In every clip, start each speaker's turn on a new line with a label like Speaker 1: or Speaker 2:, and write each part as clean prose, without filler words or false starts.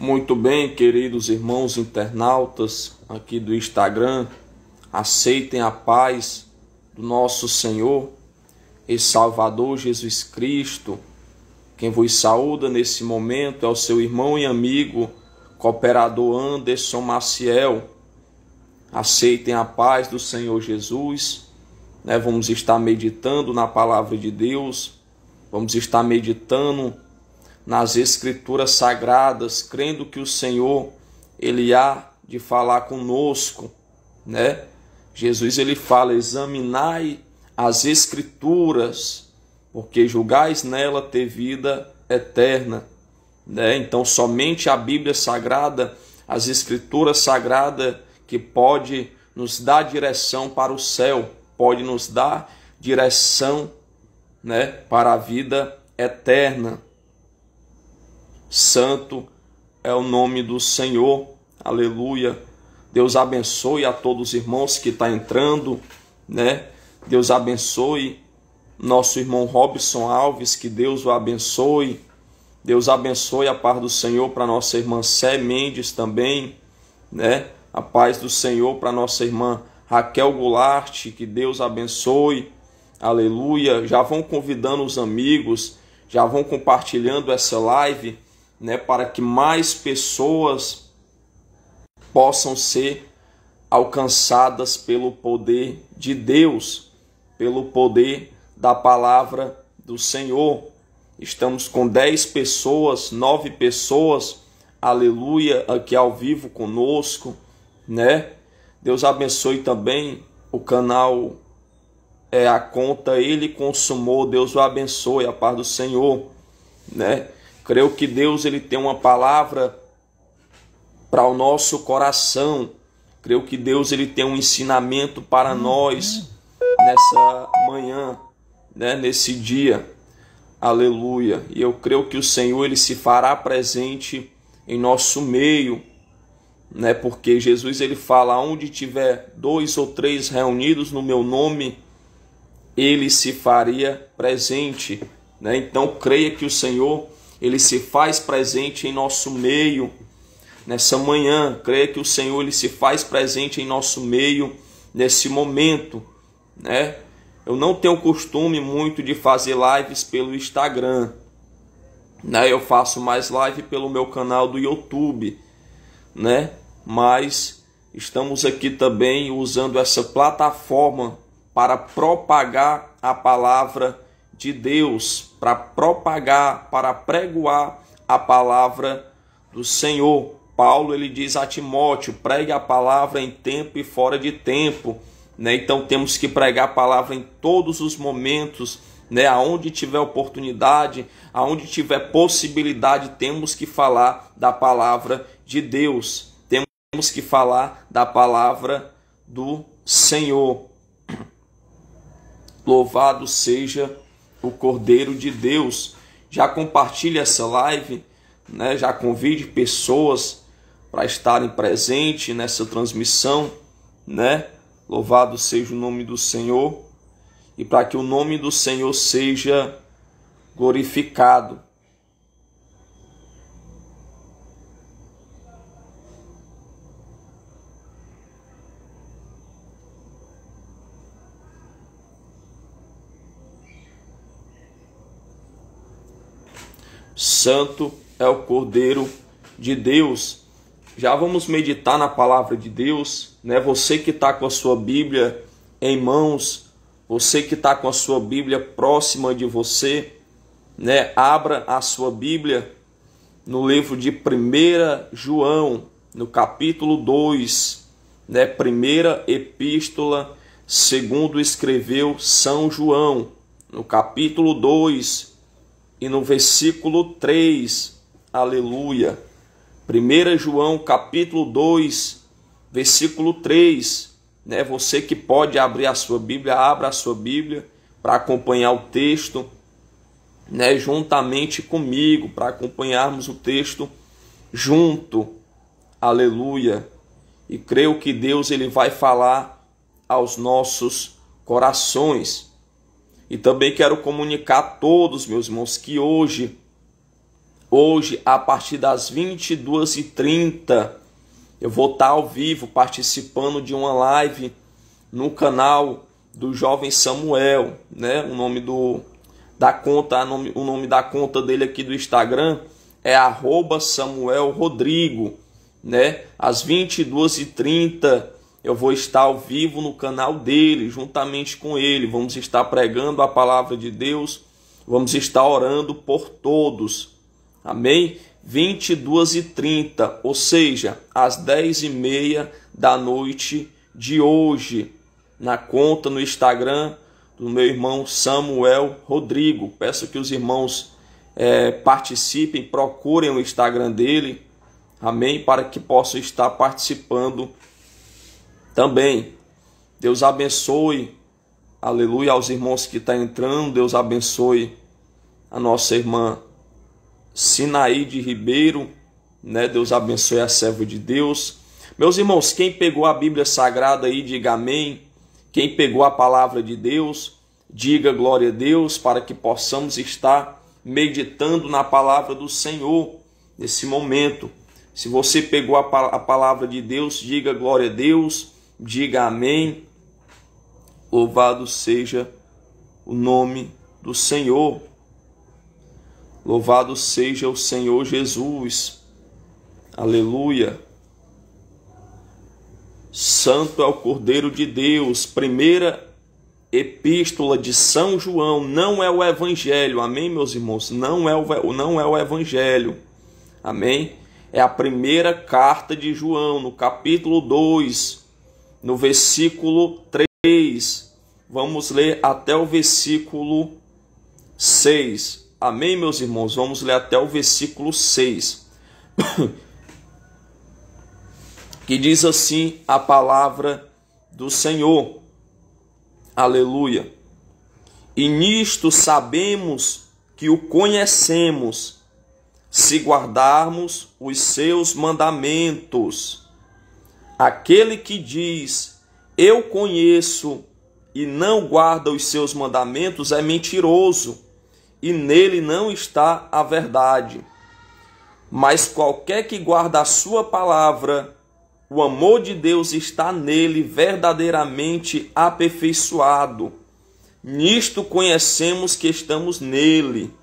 Speaker 1: Muito bem, queridos irmãos internautas aqui do Instagram, aceitem a paz do nosso Senhor e Salvador Jesus Cristo. Quem vos saúda nesse momento é o seu irmão e amigo, cooperador Anderson Maciel. Aceitem a paz do Senhor Jesus. Vamos estar meditando na palavra de Deus, vamos estar meditando nas Escrituras Sagradas, crendo que o Senhor, Ele há de falar conosco, Jesus, Ele fala, examinai as Escrituras, porque julgais nela ter vida eterna, Então, somente a Bíblia Sagrada, as Escrituras Sagradas, que pode nos dar direção para o céu, pode nos dar direção, para a vida eterna. Santo é o nome do Senhor, aleluia. Deus abençoe a todos os irmãos que estão entrando, Deus abençoe nosso irmão Robson Alves, que Deus o abençoe. Deus abençoe a paz do Senhor para nossa irmã Sé Mendes também, A paz do Senhor para nossa irmã Raquel Goulart, que Deus abençoe, aleluia. Já vão convidando os amigos, já vão compartilhando essa live, para que mais pessoas possam ser alcançadas pelo poder de Deus, pelo poder da palavra do Senhor. Estamos com 10 pessoas, 9 pessoas, aleluia, aqui ao vivo conosco, Deus abençoe também o canal, a conta Ele Consumou, Deus o abençoe, a paz do Senhor, Creio que Deus, Ele tem uma palavra para o nosso coração. Creio que Deus, Ele tem um ensinamento para nós nessa manhã, nesse dia. Aleluia. E eu creio que o Senhor, Ele se fará presente em nosso meio, porque Jesus, Ele fala, onde tiver 2 ou 3 reunidos no meu nome, Ele se faria presente, Então creia que o Senhor, Ele se faz presente em nosso meio nessa manhã. Creia que o Senhor, Ele se faz presente em nosso meio nesse momento, Eu não tenho costume muito de fazer lives pelo Instagram, Eu faço mais live pelo meu canal do YouTube, Mas estamos aqui também usando essa plataforma para propagar a palavra de Deus, para propagar, para pregoar a palavra do Senhor. Paulo, ele diz a Timóteo, pregue a palavra em tempo e fora de tempo, Então temos que pregar a palavra em todos os momentos, Aonde tiver oportunidade, aonde tiver possibilidade, temos que falar da palavra de Deus, temos que falar da palavra do Senhor. Louvado seja o Cordeiro de Deus. Já compartilhe essa live, Já convide pessoas para estarem presentes nessa transmissão, Louvado seja o nome do Senhor, e para que o nome do Senhor seja glorificado. Santo é o Cordeiro de Deus. Já vamos meditar na palavra de Deus, Você que está com a sua Bíblia em mãos, você que está com a sua Bíblia próxima de você, Abra a sua Bíblia no livro de 1 João, no capítulo 2, Primeira epístola, segundo escreveu São João, no capítulo 2, e no versículo 3, aleluia. 1 João capítulo 2, versículo 3, Você que pode abrir a sua Bíblia, abra a sua Bíblia para acompanhar o texto, juntamente comigo, para acompanharmos o texto junto, aleluia. E creio que Deus, Ele vai falar aos nossos corações. E também quero comunicar a todos, meus irmãos, que hoje, Hoje, a partir das 22h30, eu vou estar ao vivo participando de uma live no canal do Jovem Samuel, né? O nome da conta dele aqui do Instagram é @SamuelRodrigo, né? Às 22h30 eu vou estar ao vivo no canal dele, juntamente com ele. Vamos estar pregando a palavra de Deus, vamos estar orando por todos. Amém? 22h30, ou seja, às 10h30 da noite de hoje, na conta no Instagram do meu irmão Samuel Rodrigo. Peço que os irmãos participem, procurem o Instagram dele, amém, para que possam estar participando também. Deus abençoe, aleluia, aos irmãos que estão entrando. Deus abençoe a nossa irmã Sinaíde Ribeiro, né? Deus abençoe a serva de Deus. Meus irmãos, quem pegou a Bíblia Sagrada aí, diga amém. Quem pegou a palavra de Deus, diga glória a Deus, para que possamos estar meditando na palavra do Senhor nesse momento. Se você pegou a palavra de Deus, diga glória a Deus, diga amém. Louvado seja o nome do Senhor. Louvado seja o Senhor Jesus. Aleluia. Santo é o Cordeiro de Deus. Primeira epístola de São João. Não é o Evangelho. Amém, meus irmãos? Não é o Evangelho. Amém? É a primeira carta de João, no capítulo 2, no versículo 3. Vamos ler até o versículo 6. Amém, meus irmãos? Vamos ler até o versículo 6. Que diz assim a palavra do Senhor. Aleluia. E nisto sabemos que o conhecemos, se guardarmos os seus mandamentos. Aquele que diz, eu conheço, e não guarda os seus mandamentos, é mentiroso, e nele não está a verdade. Mas qualquer que guarda a sua palavra, o amor de Deus está nele verdadeiramente aperfeiçoado. Nisto conhecemos que estamos nele.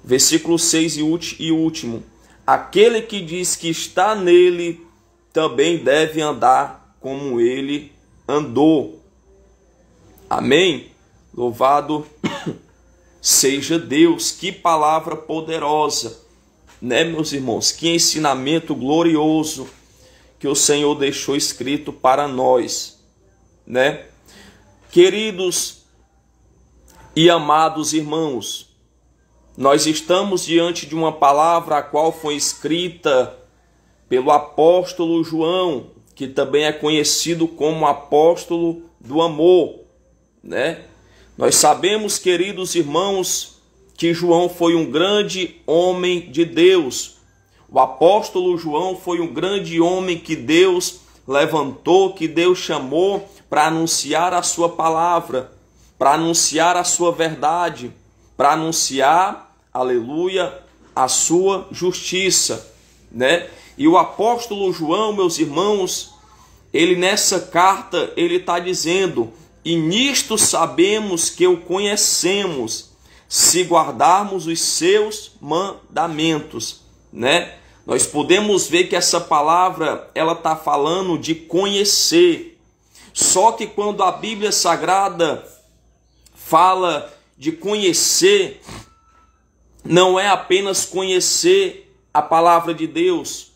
Speaker 1: Versículo 6 e último. Aquele que diz que está nele, também deve andar como ele andou. Amém? Louvado seja Deus. Que palavra poderosa, né, meus irmãos? Que ensinamento glorioso que o Senhor deixou escrito para nós, né? Queridos e amados irmãos, nós estamos diante de uma palavra a qual foi escrita pelo apóstolo João, que também é conhecido como apóstolo do amor, né? Nós sabemos, queridos irmãos, que João foi um grande homem de Deus. O apóstolo João foi um grande homem que Deus levantou, que Deus chamou para anunciar a sua palavra, para anunciar a sua verdade, para anunciar, aleluia, a sua justiça, né? E o apóstolo João, meus irmãos, ele nessa carta, ele está dizendo, e nisto sabemos que o conhecemos, se guardarmos os seus mandamentos, né? Nós podemos ver que essa palavra, ela está falando de conhecer. Só que quando a Bíblia Sagrada fala de conhecer, não é apenas conhecer a palavra de Deus,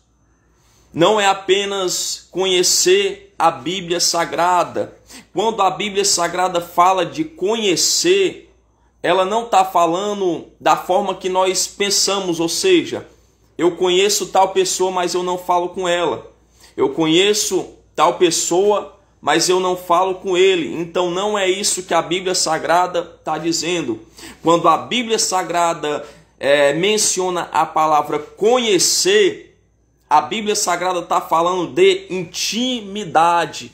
Speaker 1: não é apenas conhecer a Bíblia Sagrada. Quando a Bíblia Sagrada fala de conhecer, ela não está falando da forma que nós pensamos, ou seja, eu conheço tal pessoa, mas eu não falo com ela. Eu conheço tal pessoa, mas eu não falo com ele. Então não é isso que a Bíblia Sagrada está dizendo. Quando a Bíblia Sagrada menciona a palavra conhecer, a Bíblia Sagrada está falando de intimidade.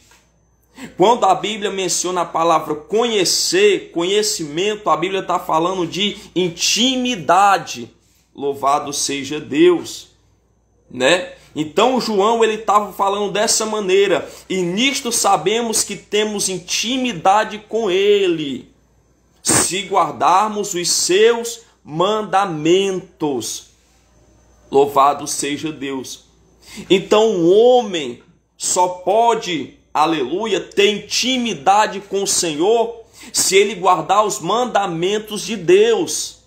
Speaker 1: Quando a Bíblia menciona a palavra conhecer, conhecimento, a Bíblia está falando de intimidade. Louvado seja Deus, né? Então João ele estava falando dessa maneira, e nisto sabemos que temos intimidade com ele, se guardarmos os seus mandamentos. Louvado seja Deus. Então o homem só pode, aleluia, ter intimidade com o Senhor se ele guardar os mandamentos de Deus.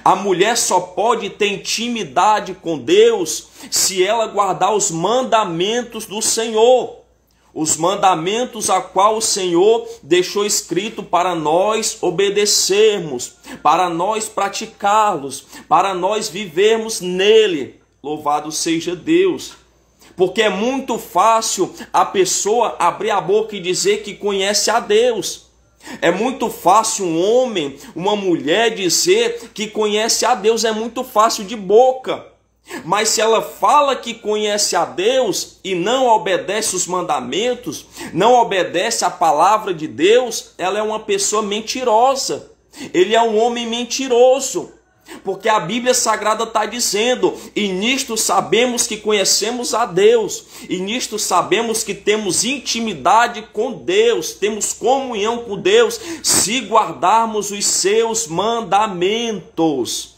Speaker 1: A mulher só pode ter intimidade com Deus se ela guardar os mandamentos do Senhor. Os mandamentos a qual o Senhor deixou escrito para nós obedecermos, para nós praticá-los, para nós vivermos nele. Louvado seja Deus. Porque é muito fácil a pessoa abrir a boca e dizer que conhece a Deus. É muito fácil um homem, uma mulher dizer que conhece a Deus, é muito fácil de boca. Mas se ela fala que conhece a Deus e não obedece os mandamentos, não obedece a palavra de Deus, ela é uma pessoa mentirosa. Ele é um homem mentiroso. Porque a Bíblia Sagrada está dizendo, e nisto sabemos que conhecemos a Deus, e nisto sabemos que temos intimidade com Deus, temos comunhão com Deus, se guardarmos os seus mandamentos.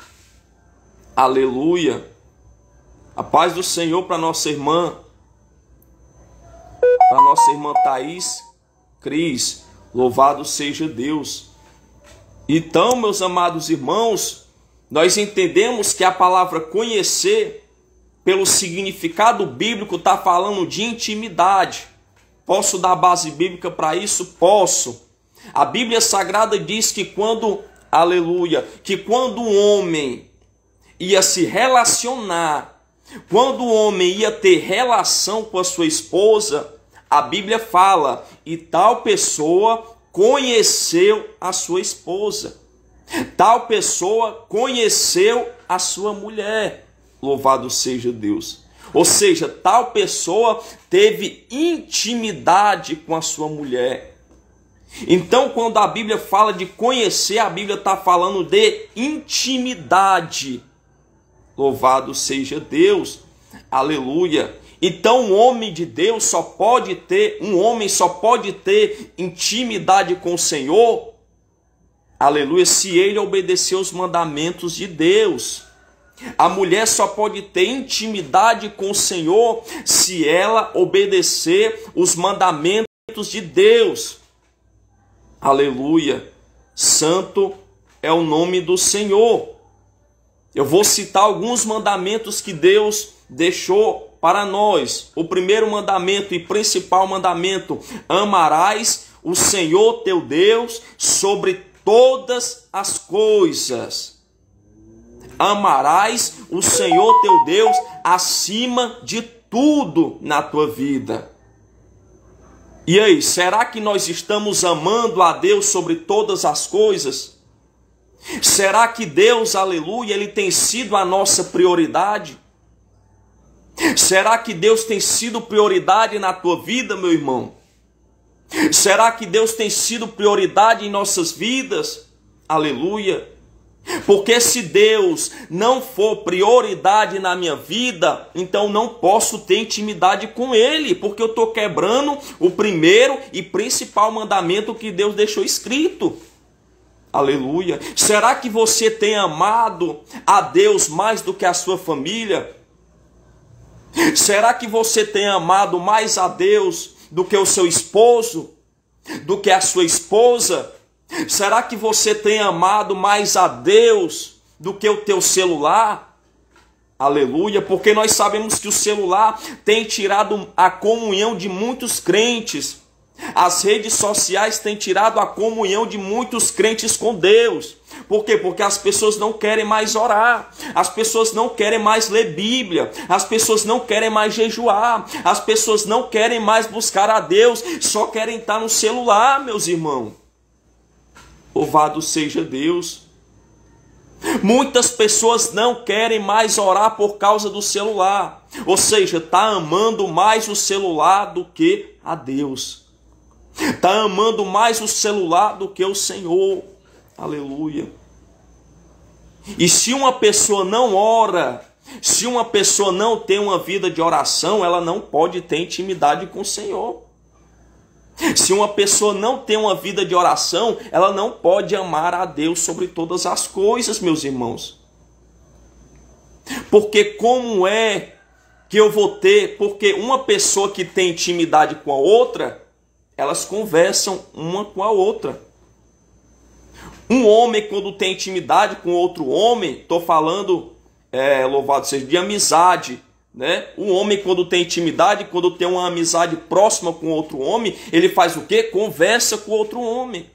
Speaker 1: Aleluia. A paz do Senhor para nossa irmã Thaís Cris. Louvado seja Deus. Então, meus amados irmãos, nós entendemos que a palavra conhecer, pelo significado bíblico, está falando de intimidade. Posso dar base bíblica para isso? Posso. A Bíblia Sagrada diz que quando o homem ia se relacionar, quando o homem ia ter relação com a sua esposa, a Bíblia fala, e tal pessoa conheceu a sua esposa. Tal pessoa conheceu a sua mulher. Louvado seja Deus. Ou seja, tal pessoa teve intimidade com a sua mulher. Então, quando a Bíblia fala de conhecer, a Bíblia está falando de intimidade. Louvado seja Deus. Aleluia. Então, um homem só pode ter intimidade com o Senhor, aleluia, se ele obedecer os mandamentos de Deus. A mulher só pode ter intimidade com o Senhor se ela obedecer os mandamentos de Deus. Aleluia. Santo é o nome do Senhor. Eu vou citar alguns mandamentos que Deus deixou para nós. O primeiro mandamento e principal mandamento: amarás o Senhor teu Deus sobre todas as coisas. Amarás o Senhor teu Deus acima de tudo na tua vida. E aí, será que nós estamos amando a Deus sobre todas as coisas? Será que Deus, aleluia, Ele tem sido a nossa prioridade? Será que Deus tem sido prioridade na tua vida, meu irmão? Será que Deus tem sido prioridade em nossas vidas? Aleluia. Porque se Deus não for prioridade na minha vida, então não posso ter intimidade com Ele, porque eu estou quebrando o primeiro e principal mandamento que Deus deixou escrito. Aleluia. Será que você tem amado a Deus mais do que a sua família? Será que você tem amado mais a Deus do que o seu esposo, do que a sua esposa? Será que você tem amado mais a Deus do que o teu celular? Aleluia, porque nós sabemos que o celular tem tirado a comunhão de muitos crentes. As redes sociais têm tirado a comunhão de muitos crentes com Deus. Por quê? Porque as pessoas não querem mais orar, as pessoas não querem mais ler Bíblia, as pessoas não querem mais jejuar, as pessoas não querem mais buscar a Deus, só querem estar no celular, meus irmãos. Louvado seja Deus. Muitas pessoas não querem mais orar por causa do celular, ou seja, está amando mais o celular do que a Deus. Está amando mais o celular do que o Senhor. Aleluia. E se uma pessoa não ora, se uma pessoa não tem uma vida de oração, ela não pode ter intimidade com o Senhor. Se uma pessoa não tem uma vida de oração, ela não pode amar a Deus sobre todas as coisas, meus irmãos. Porque como é que eu vou ter? Porque uma pessoa que tem intimidade com a outra, elas conversam uma com a outra. Um homem, quando tem intimidade com outro homem, estou falando, louvado seja, de amizade, né? Um homem, quando tem intimidade, quando tem uma amizade próxima com outro homem, ele faz o quê? Conversa com outro homem.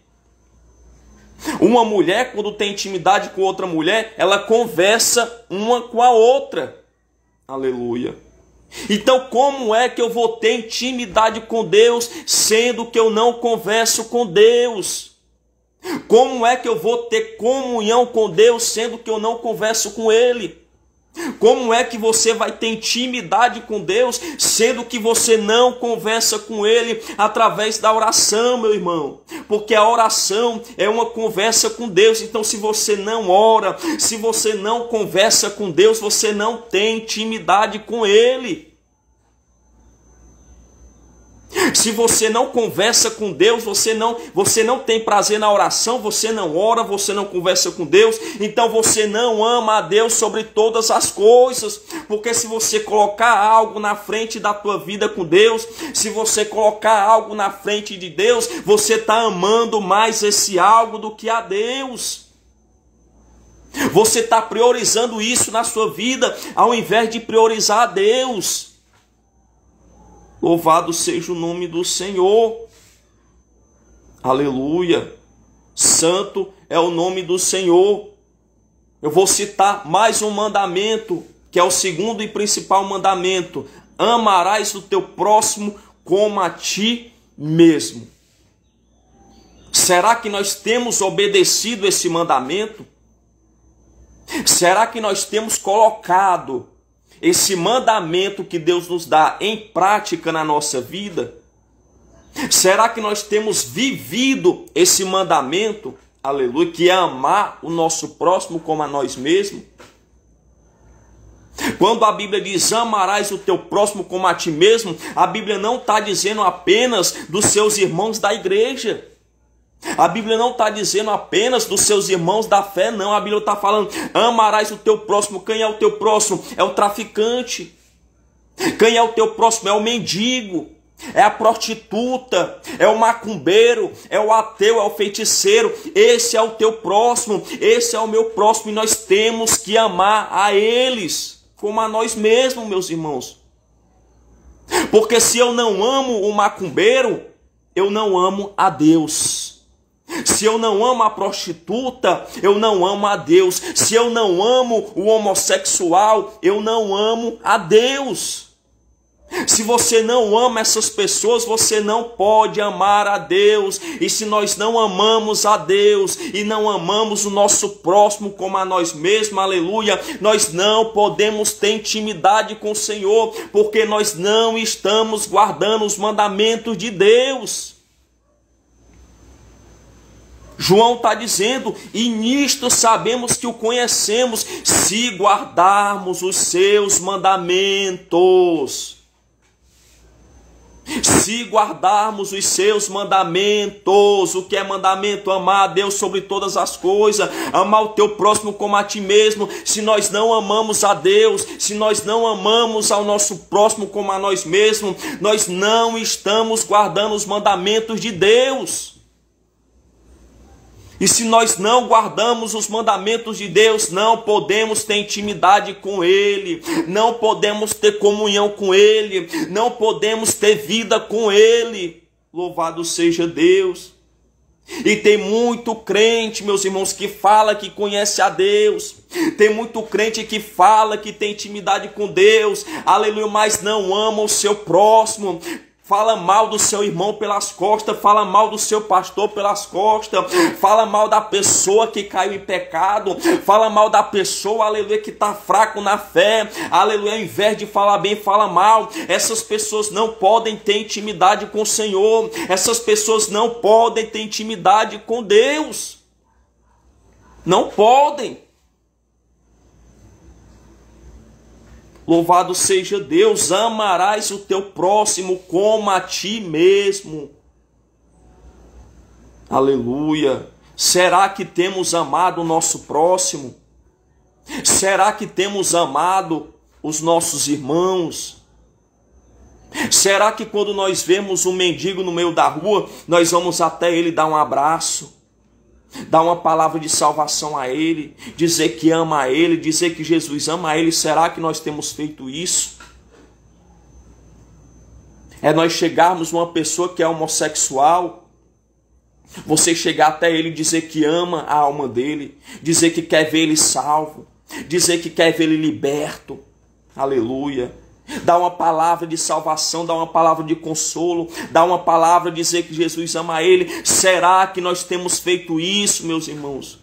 Speaker 1: Uma mulher, quando tem intimidade com outra mulher, ela conversa uma com a outra. Aleluia. Então, como é que eu vou ter intimidade com Deus, sendo que eu não converso com Deus? Como é que eu vou ter comunhão com Deus, sendo que eu não converso com Ele? Como é que você vai ter intimidade com Deus, sendo que você não conversa com Ele através da oração, meu irmão? Porque a oração é uma conversa com Deus. Então, se você não ora, se você não conversa com Deus, você não tem intimidade com Ele. Se você não conversa com Deus, você não tem prazer na oração, você não ora, você não conversa com Deus, então você não ama a Deus sobre todas as coisas. Porque se você colocar algo na frente da tua vida com Deus, se você colocar algo na frente de Deus, você está amando mais esse algo do que a Deus. Você está priorizando isso na sua vida, ao invés de priorizar a Deus. Louvado seja o nome do Senhor. Aleluia. Santo é o nome do Senhor. Eu vou citar mais um mandamento, que é o segundo e principal mandamento. Amarás o teu próximo como a ti mesmo. Será que nós temos obedecido esse mandamento? Será que nós temos colocado esse mandamento que Deus nos dá em prática na nossa vida? Será que nós temos vivido esse mandamento, aleluia, que é amar o nosso próximo como a nós mesmos? Quando a Bíblia diz amarás o teu próximo como a ti mesmo, a Bíblia não está dizendo apenas dos seus irmãos da igreja. A Bíblia não está dizendo apenas dos seus irmãos da fé, não. A Bíblia está falando, amarás o teu próximo. Quem é o teu próximo? É o traficante. Quem é o teu próximo? É o mendigo, é a prostituta, é o macumbeiro, é o ateu, é o feiticeiro. Esse é o teu próximo, esse é o meu próximo. E nós temos que amar a eles como a nós mesmos, meus irmãos. Porque se eu não amo o macumbeiro, eu não amo a Deus. Se eu não amo a prostituta, eu não amo a Deus. Se eu não amo o homossexual, eu não amo a Deus. Se você não ama essas pessoas, você não pode amar a Deus. E se nós não amamos a Deus e não amamos o nosso próximo como a nós mesmos, aleluia, nós não podemos ter intimidade com o Senhor, porque nós não estamos guardando os mandamentos de Deus. João está dizendo, e nisto sabemos que o conhecemos, se guardarmos os seus mandamentos. Se guardarmos os seus mandamentos. O que é mandamento? Amar a Deus sobre todas as coisas, amar o teu próximo como a ti mesmo. Se nós não amamos a Deus, se nós não amamos ao nosso próximo como a nós mesmos, nós não estamos guardando os mandamentos de Deus. E se nós não guardamos os mandamentos de Deus, não podemos ter intimidade com Ele, não podemos ter comunhão com Ele, não podemos ter vida com Ele. Louvado seja Deus. E tem muito crente, meus irmãos, que fala que conhece a Deus. Tem muito crente que fala que tem intimidade com Deus, aleluia, mas não ama o seu próximo. Fala mal do seu irmão pelas costas, fala mal do seu pastor pelas costas, fala mal da pessoa que caiu em pecado, fala mal da pessoa, aleluia, que está fraco na fé, aleluia, ao invés de falar bem, fala mal. Essas pessoas não podem ter intimidade com o Senhor, essas pessoas não podem ter intimidade com Deus, não podem. Louvado seja Deus. Amarás o teu próximo como a ti mesmo. Aleluia. Será que temos amado o nosso próximo? Será que temos amado os nossos irmãos? Será que quando nós vemos um mendigo no meio da rua, nós vamos até ele dar um abraço, dar uma palavra de salvação a ele, dizer que ama a ele, dizer que Jesus ama a ele? Será que nós temos feito isso? É nós chegarmos numa pessoa que é homossexual, você chegar até ele e dizer que ama a alma dele, dizer que quer ver ele salvo, dizer que quer ver ele liberto. Aleluia. Dar uma palavra de salvação, dar uma palavra de consolo, dar uma palavra, dizer que Jesus ama ele. Será que nós temos feito isso, meus irmãos?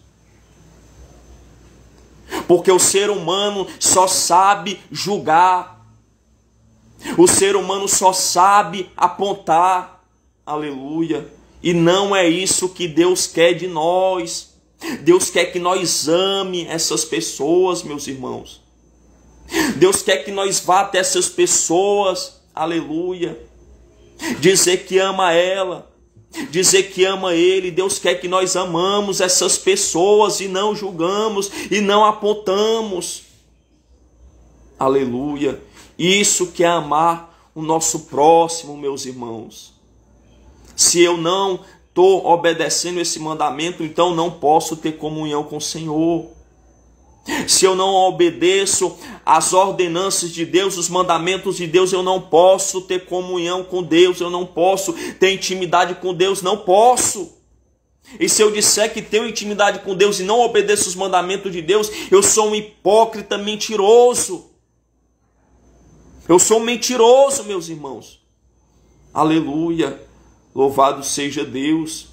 Speaker 1: Porque o ser humano só sabe julgar. O ser humano só sabe apontar. Aleluia. E não é isso que Deus quer de nós. Deus quer que nós ame essas pessoas, meus irmãos. Deus quer que nós vá até essas pessoas, aleluia, dizer que ama ela, dizer que ama ele. Deus quer que nós amamos essas pessoas e não julgamos e não apontamos, aleluia. Isso que é amar o nosso próximo, meus irmãos. Se eu não estou obedecendo esse mandamento, então não posso ter comunhão com o Senhor. Se eu não obedeço às ordenanças de Deus, os mandamentos de Deus, eu não posso ter comunhão com Deus, eu não posso ter intimidade com Deus, não posso. E se eu disser que tenho intimidade com Deus e não obedeço os mandamentos de Deus, eu sou um hipócrita mentiroso. Eu sou um mentiroso, meus irmãos. Aleluia. Louvado seja Deus.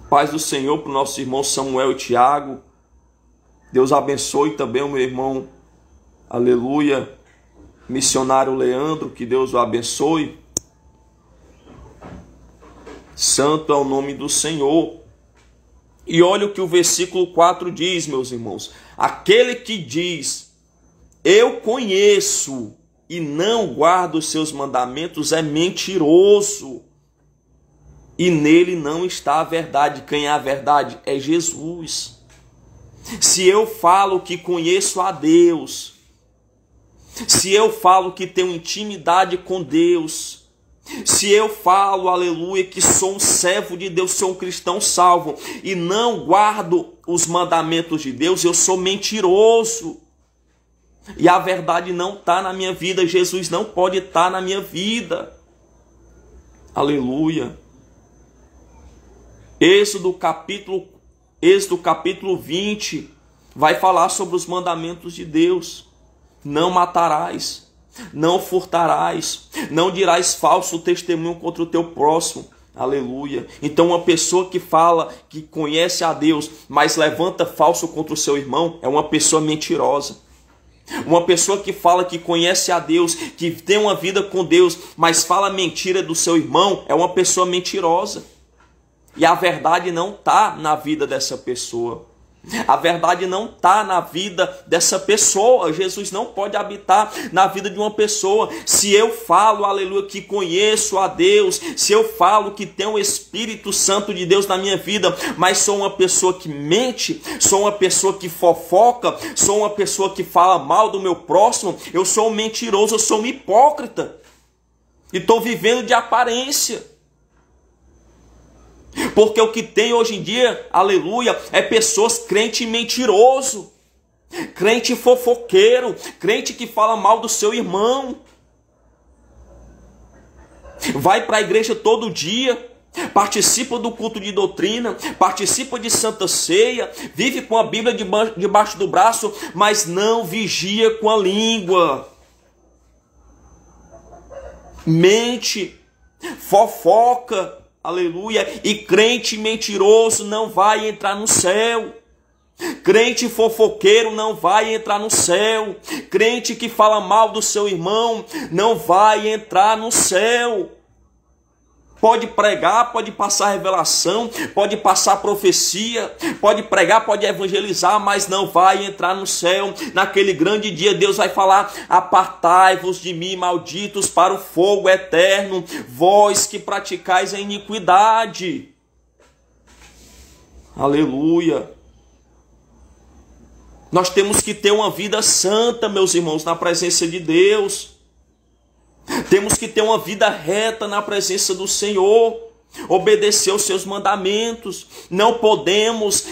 Speaker 1: Paz do Senhor para o nosso irmão Samuel e Tiago. Deus abençoe também o meu irmão, aleluia, missionário Leandro, que Deus o abençoe. Santo é o nome do Senhor. E olha o que o versículo 4 diz, meus irmãos. Aquele que diz, eu conheço e não guarda os seus mandamentos é mentiroso. E nele não está a verdade. Quem é a verdade? É Jesus. Se eu falo que conheço a Deus, se eu falo que tenho intimidade com Deus, se eu falo, aleluia, que sou um servo de Deus, sou um cristão salvo e não guardo os mandamentos de Deus, eu sou mentiroso. E a verdade não está na minha vida. Jesus não pode estar na minha vida. Aleluia. Êxodo capítulo 20 vai falar sobre os mandamentos de Deus. Não matarás, não furtarás, não dirás falso testemunho contra o teu próximo. Aleluia. Então uma pessoa que fala que conhece a Deus, mas levanta falso contra o seu irmão, é uma pessoa mentirosa. Uma pessoa que fala que conhece a Deus, que tem uma vida com Deus, mas fala mentira do seu irmão, é uma pessoa mentirosa. E a verdade não está na vida dessa pessoa. A verdade não está na vida dessa pessoa. Jesus não pode habitar na vida de uma pessoa. Se eu falo, aleluia, que conheço a Deus, se eu falo que tenho o Espírito Santo de Deus na minha vida, mas sou uma pessoa que mente, sou uma pessoa que fofoca, sou uma pessoa que fala mal do meu próximo, eu sou um mentiroso, eu sou um hipócrita. E estou vivendo de aparência. Porque o que tem hoje em dia, aleluia, é pessoas crente mentiroso, crente fofoqueiro, crente que fala mal do seu irmão. Vai para a igreja todo dia, participa do culto de doutrina, participa de santa ceia, vive com a Bíblia debaixo do braço, mas não vigia com a língua. Mente, fofoca. Aleluia. E crente mentiroso não vai entrar no céu. Crente fofoqueiro não vai entrar no céu. Crente que fala mal do seu irmão não vai entrar no céu. Pode pregar, pode passar revelação, pode passar profecia, pode pregar, pode evangelizar, mas não vai entrar no céu. Naquele grande dia Deus vai falar: apartai-vos de mim, malditos, para o fogo eterno, vós que praticais a iniquidade. Aleluia. Nós temos que ter uma vida santa, meus irmãos, na presença de Deus. Temos que ter uma vida reta na presença do Senhor, obedecer aos seus mandamentos. Não podemos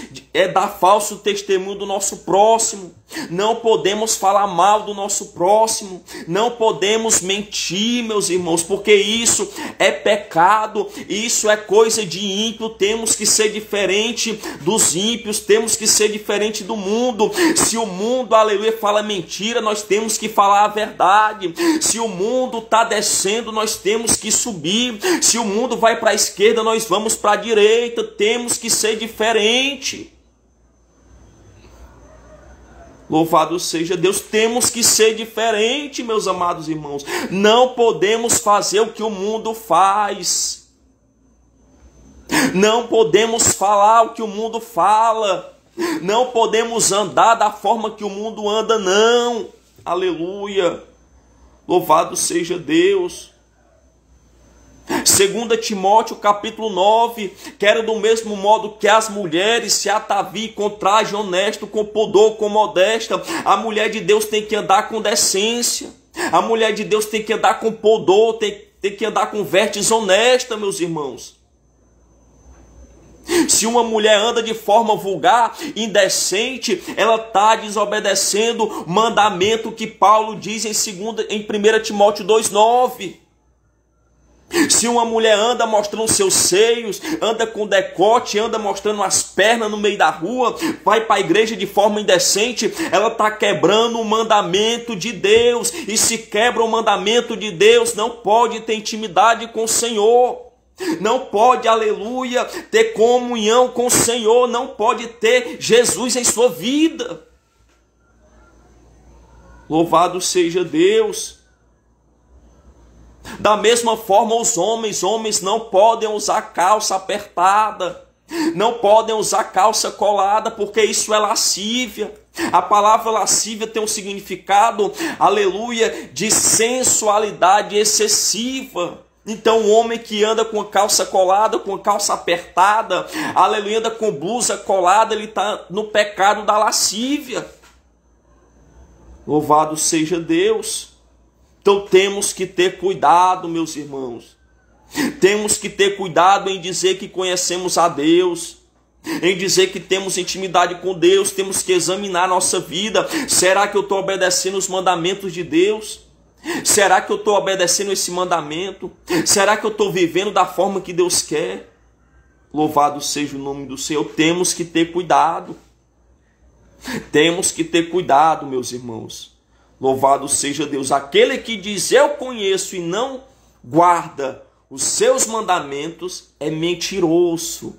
Speaker 1: dar falso testemunho do nosso próximo. Não podemos falar mal do nosso próximo. Não podemos mentir, meus irmãos, porque isso é pecado. Isso é coisa de ímpio. Temos que ser diferente dos ímpios. Temos que ser diferente do mundo. Se o mundo, aleluia, fala mentira, nós temos que falar a verdade. Se o mundo está descendo, nós temos que subir. Se o mundo vai para a esquerda, nós vamos para a direita. Temos que ser diferente. Louvado seja Deus. Temos que ser diferente, meus amados irmãos. Não podemos fazer o que o mundo faz. Não podemos falar o que o mundo fala. Não podemos andar da forma que o mundo anda, não. Aleluia. Louvado seja Deus. 2 Timóteo capítulo 9, quero do mesmo modo que as mulheres se ataviem com traje honesto, com pudor, com modéstia. A mulher de Deus tem que andar com decência. A mulher de Deus tem que andar com pudor, tem que andar com vestes honestas, meus irmãos. Se uma mulher anda de forma vulgar, indecente, ela está desobedecendo o mandamento que Paulo diz em 1 Timóteo 2,9. Se uma mulher anda mostrando seus seios, anda com decote, anda mostrando as pernas no meio da rua, vai para a igreja de forma indecente, ela está quebrando o mandamento de Deus. E se quebra o mandamento de Deus, não pode ter intimidade com o Senhor. Não pode, aleluia, ter comunhão com o Senhor. Não pode ter Jesus em sua vida. Louvado seja Deus. Da mesma forma, os homens não podem usar calça apertada, não podem usar calça colada, porque isso é lascívia. A palavra lascívia tem um significado, aleluia, de sensualidade excessiva. Então o homem que anda com a calça colada, com a calça apertada, aleluia, anda com blusa colada, ele está no pecado da lascívia. Louvado seja Deus. Então temos que ter cuidado, meus irmãos. Temos que ter cuidado em dizer que conhecemos a Deus, em dizer que temos intimidade com Deus. Temos que examinar a nossa vida. Será que eu estou obedecendo os mandamentos de Deus? Será que eu estou obedecendo esse mandamento? Será que eu estou vivendo da forma que Deus quer? Louvado seja o nome do Senhor. Temos que ter cuidado. Temos que ter cuidado, meus irmãos. Louvado seja Deus. Aquele que diz eu conheço e não guarda os seus mandamentos é mentiroso.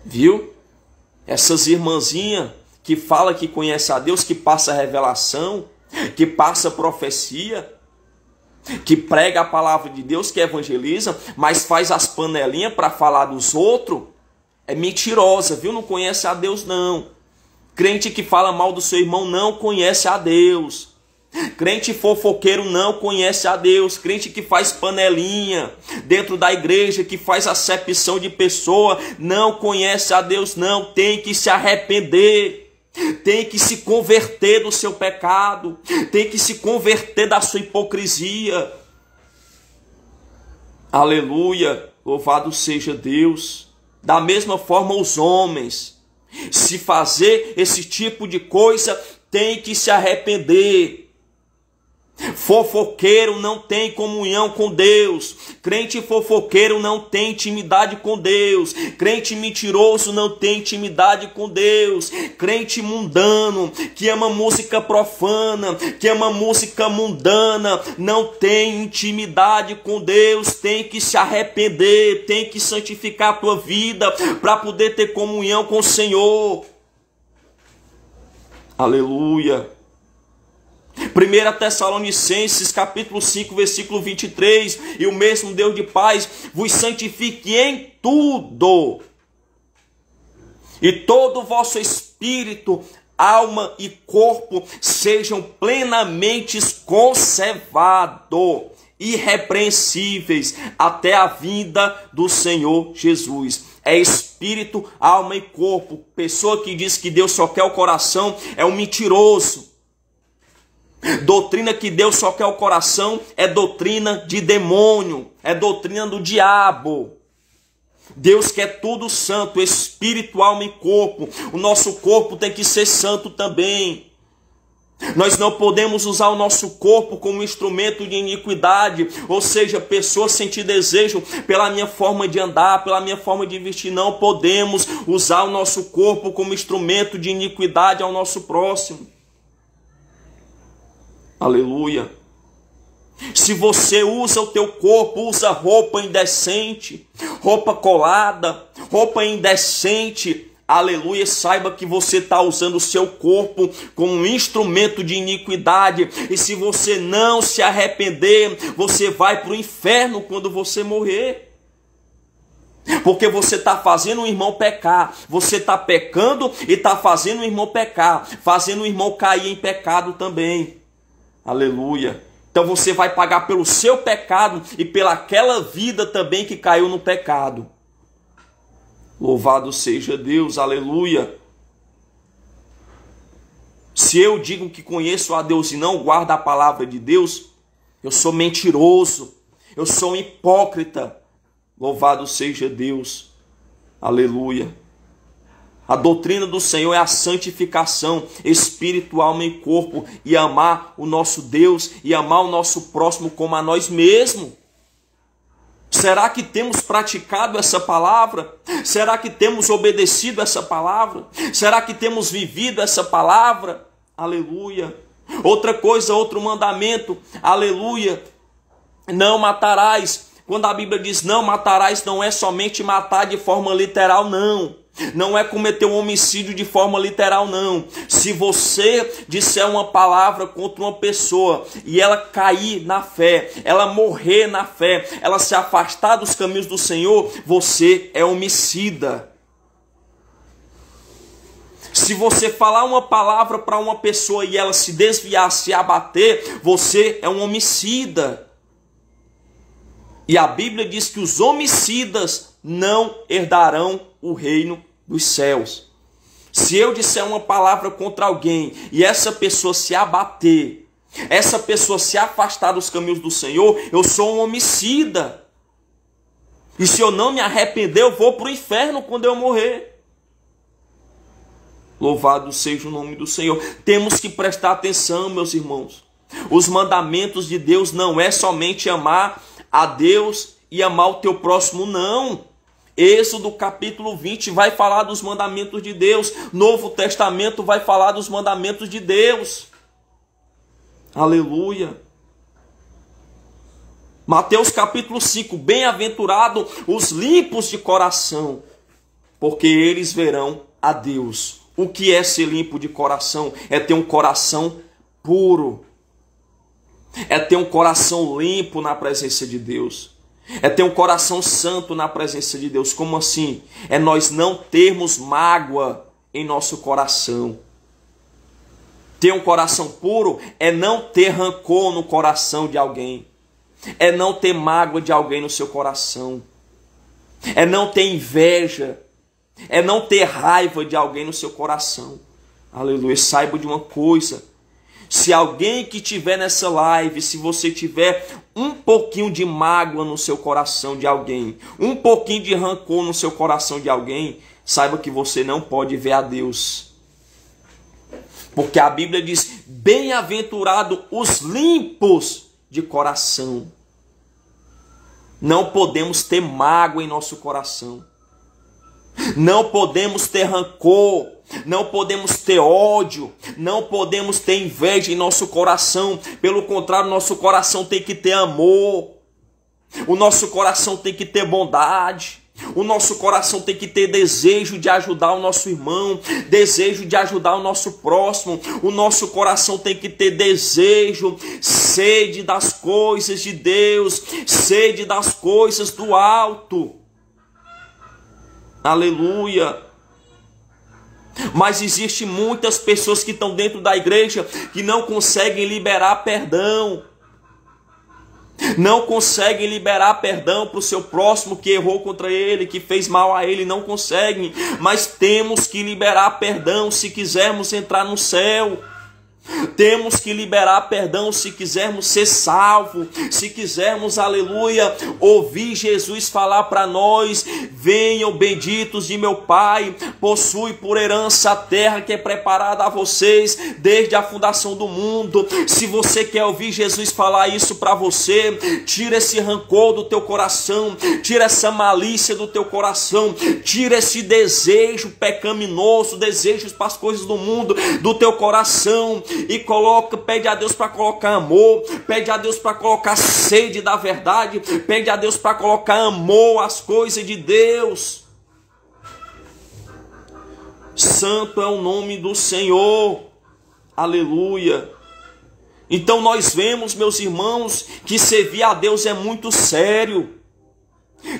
Speaker 1: Viu? Essas irmãzinhas que falam que conhece a Deus, que passa revelação, que passa profecia, que prega a palavra de Deus, que evangeliza, mas faz as panelinhas para falar dos outros, é mentirosa, viu? Não conhece a Deus, não. Crente que fala mal do seu irmão não conhece a Deus. Crente fofoqueiro não conhece a Deus. Crente que faz panelinha dentro da igreja, que faz acepção de pessoa, não conhece a Deus, não. Tem que se arrepender. Tem que se converter do seu pecado. Tem que se converter da sua hipocrisia. Aleluia. Louvado seja Deus. Da mesma forma os homens, se fazer esse tipo de coisa, tem que se arrepender. Fofoqueiro não tem comunhão com Deus. Crente fofoqueiro não tem intimidade com Deus. Crente mentiroso não tem intimidade com Deus. Crente mundano, que ama música profana, que ama música mundana, não tem intimidade com Deus. Tem que se arrepender, tem que santificar a tua vida para poder ter comunhão com o Senhor. Aleluia. 1 Tessalonicenses capítulo 5, versículo 23, e o mesmo Deus de paz vos santifique em tudo, e todo o vosso espírito, alma e corpo sejam plenamente conservados, irrepreensíveis, até a vinda do Senhor Jesus. É espírito, alma e corpo. Pessoa que diz que Deus só quer o coração é um mentiroso. Doutrina que Deus só quer o coração é doutrina de demônio, é doutrina do diabo. Deus quer tudo santo, espírito, alma e corpo. O nosso corpo tem que ser santo também. Nós não podemos usar o nosso corpo como instrumento de iniquidade, ou seja, pessoas sentir desejo pela minha forma de andar, pela minha forma de vestir. Não podemos usar o nosso corpo como instrumento de iniquidade ao nosso próximo. Aleluia. Se você usa o teu corpo, usa roupa indecente, roupa colada, roupa indecente, aleluia, saiba que você está usando o seu corpo como um instrumento de iniquidade. E se você não se arrepender, você vai para o inferno quando você morrer. Porque você está fazendo o irmão pecar. Você está pecando e está fazendo o irmão pecar, fazendo o irmão cair em pecado também. Aleluia. Então você vai pagar pelo seu pecado e pelaquela vida também que caiu no pecado. Louvado seja Deus, aleluia. Se eu digo que conheço a Deus e não guardo a palavra de Deus, eu sou mentiroso, eu sou um hipócrita. Louvado seja Deus, aleluia. A doutrina do Senhor é a santificação, espírito, alma e corpo, e amar o nosso Deus e amar o nosso próximo como a nós mesmos. Será que temos praticado essa palavra? Será que temos obedecido essa palavra? Será que temos vivido essa palavra? Aleluia. Outra coisa, outro mandamento, aleluia. Não matarás. Quando a Bíblia diz não matarás, não é somente matar de forma literal, não. Não é cometer um homicídio de forma literal, não. Se você disser uma palavra contra uma pessoa e ela cair na fé, ela morrer na fé, ela se afastar dos caminhos do Senhor, você é homicida. Se você falar uma palavra para uma pessoa e ela se desviar, se abater, você é um homicida. E a Bíblia diz que os homicidas não herdarão o reino dos céus. Se eu disser uma palavra contra alguém e essa pessoa se abater, essa pessoa se afastar dos caminhos do Senhor, eu sou um homicida. E se eu não me arrepender, eu vou para o inferno quando eu morrer. Louvado seja o nome do Senhor. Temos que prestar atenção, meus irmãos. Os mandamentos de Deus não é somente amar a Deus e amar o teu próximo, não. Êxodo capítulo 20 vai falar dos mandamentos de Deus. Novo Testamento vai falar dos mandamentos de Deus. Aleluia. Mateus capítulo 5. Bem-aventurado os limpos de coração, porque eles verão a Deus. O que é ser limpo de coração? É ter um coração puro. É ter um coração limpo na presença de Deus. É ter um coração santo na presença de Deus. Como assim? É nós não termos mágoa em nosso coração. Ter um coração puro é não ter rancor no coração de alguém. É não ter mágoa de alguém no seu coração. É não ter inveja. É não ter raiva de alguém no seu coração. Aleluia. Saiba de uma coisa. Se alguém que estiver nessa live, se você tiver um pouquinho de mágoa no seu coração de alguém, um pouquinho de rancor no seu coração de alguém, saiba que você não pode ver a Deus. Porque a Bíblia diz, bem-aventurado os limpos de coração. Não podemos ter mágoa em nosso coração. Não podemos ter rancor, não podemos ter ódio, não podemos ter inveja em nosso coração. Pelo contrário, nosso coração tem que ter amor, o nosso coração tem que ter bondade, O nosso coração tem que ter desejo de ajudar o nosso irmão, desejo de ajudar o nosso próximo. O nosso coração tem que ter desejo, sede das coisas de Deus, sede das coisas do alto. Aleluia. Mas existe muitas pessoas que estão dentro da igreja que não conseguem liberar perdão. Não conseguem liberar perdão para o seu próximo que errou contra ele, que fez mal a ele, não conseguem. Mas temos que liberar perdão se quisermos entrar no céu. Temos que liberar perdão se quisermos ser salvos, se quisermos, aleluia, ouvir Jesus falar para nós: venham benditos de meu Pai, possui por herança a terra que é preparada a vocês desde a fundação do mundo. Se você quer ouvir Jesus falar isso para você, tira esse rancor do teu coração, tira essa malícia do teu coração, tira esse desejo pecaminoso, desejos para as coisas do mundo do teu coração, e pede a Deus para colocar amor, pede a Deus para colocar sede da verdade, pede a Deus para colocar amor às coisas de Deus. Santo é o nome do Senhor, aleluia. Então nós vemos, meus irmãos, que servir a Deus é muito sério.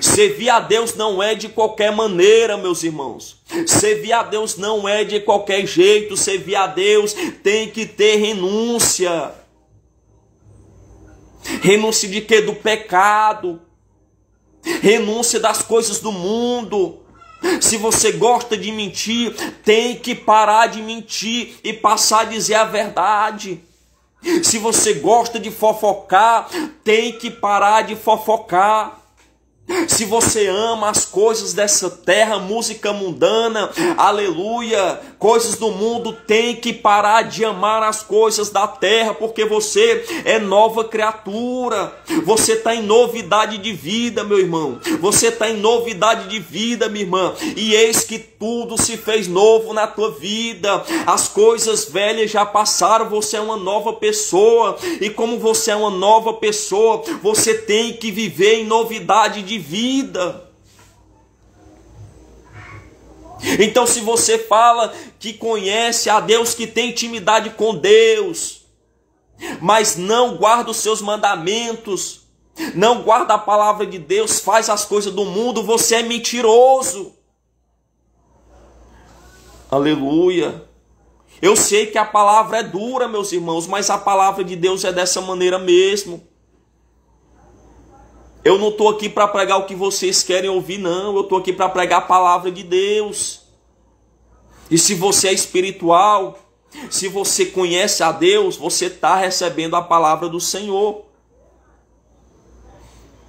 Speaker 1: Servir a Deus não é de qualquer maneira, meus irmãos. Servir a Deus não é de qualquer jeito. Servir a Deus tem que ter renúncia. Renúncia de quê? Do pecado. Renúncia das coisas do mundo. Se você gosta de mentir, tem que parar de mentir e passar a dizer a verdade. Se você gosta de fofocar, tem que parar de fofocar. Se você ama as coisas dessa terra, música mundana, aleluia, coisas do mundo, tem que parar de amar as coisas da terra, porque você é nova criatura, você está em novidade de vida, meu irmão, você está em novidade de vida, minha irmã, e eis que tudo se fez novo na tua vida, as coisas velhas já passaram, você é uma nova pessoa, e como você é uma nova pessoa, você tem que viver em novidade de vida. Então, se você fala que conhece a Deus, que tem intimidade com Deus, mas não guarda os seus mandamentos, não guarda a palavra de Deus, faz as coisas do mundo, você é mentiroso. Aleluia. Eu sei que a palavra é dura, meus irmãos, mas a palavra de Deus é dessa maneira mesmo. Eu não estou aqui para pregar o que vocês querem ouvir, não. Eu estou aqui para pregar a palavra de Deus. E se você é espiritual, se você conhece a Deus, você está recebendo a palavra do Senhor.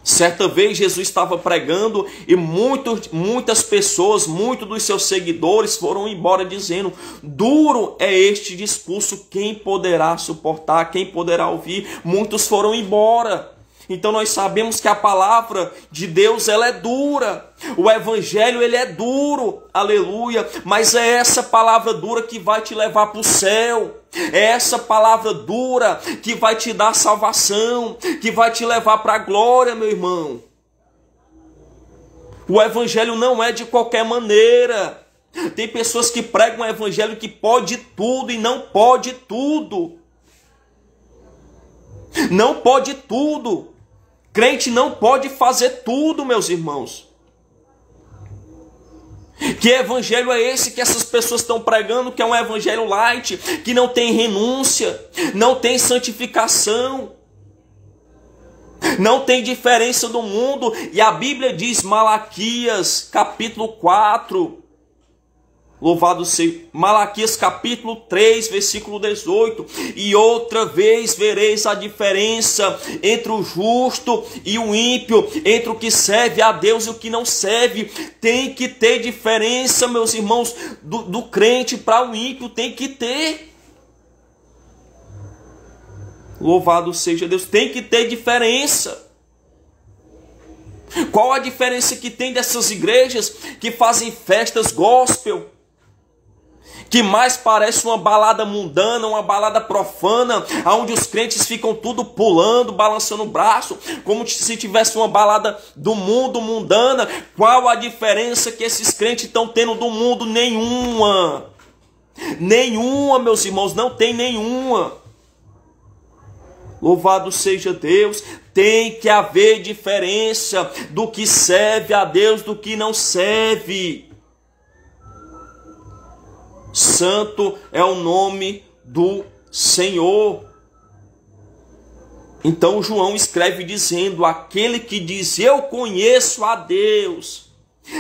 Speaker 1: Certa vez Jesus estava pregando e muitas pessoas, muitos dos seus seguidores foram embora dizendo: duro é este discurso, quem poderá suportar, quem poderá ouvir? Muitos foram embora. Então nós sabemos que a palavra de Deus, ela é dura. O evangelho, ele é duro, aleluia. Mas é essa palavra dura que vai te levar para o céu. É essa palavra dura que vai te dar salvação, que vai te levar para a glória, meu irmão. O evangelho não é de qualquer maneira. Tem pessoas que pregam o evangelho que pode tudo e não pode tudo. Não pode tudo. Crente não pode fazer tudo, meus irmãos. Que evangelho é esse que essas pessoas estão pregando, que é um evangelho light, que não tem renúncia, não tem santificação, não tem diferença do mundo. E a Bíblia diz, Malaquias capítulo 4, louvado seja, Malaquias capítulo 3, versículo 18. E outra vez vereis a diferença entre o justo e o ímpio, entre o que serve a Deus e o que não serve. Tem que ter diferença, meus irmãos, do crente para o ímpio, tem que ter. Louvado seja Deus, tem que ter diferença. Qual a diferença que tem dessas igrejas que fazem festas gospel, que mais parece uma balada mundana, uma balada profana, onde os crentes ficam tudo pulando, balançando o braço, como se tivesse uma balada do mundo mundana. Qual a diferença que esses crentes estão tendo do mundo? Nenhuma. Nenhuma, meus irmãos, não tem nenhuma. Louvado seja Deus. Tem que haver diferença do que serve a Deus do que não serve. Santo é o nome do Senhor. Então João escreve dizendo: aquele que diz eu conheço a Deus,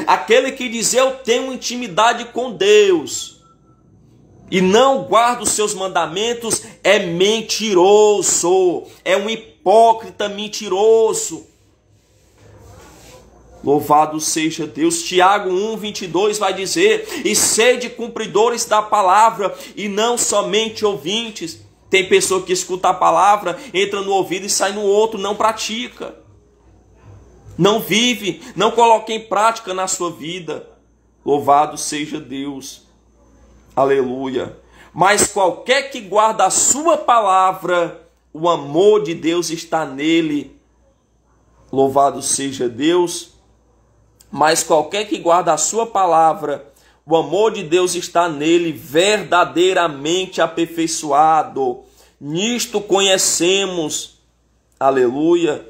Speaker 1: aquele que diz eu tenho intimidade com Deus e não guarda os seus mandamentos, é mentiroso, é um hipócrita mentiroso. Louvado seja Deus. Tiago 1:22 vai dizer: e sede cumpridores da palavra e não somente ouvintes. Tem pessoa que escuta a palavra, entra no ouvido e sai no outro, não pratica, não vive, não coloca em prática na sua vida. Louvado seja Deus. Aleluia. Mas qualquer que guarda a sua palavra, o amor de Deus está nele. Louvado seja Deus. Mas qualquer que guarda a sua palavra, o amor de Deus está nele, verdadeiramente aperfeiçoado. Nisto conhecemos, aleluia,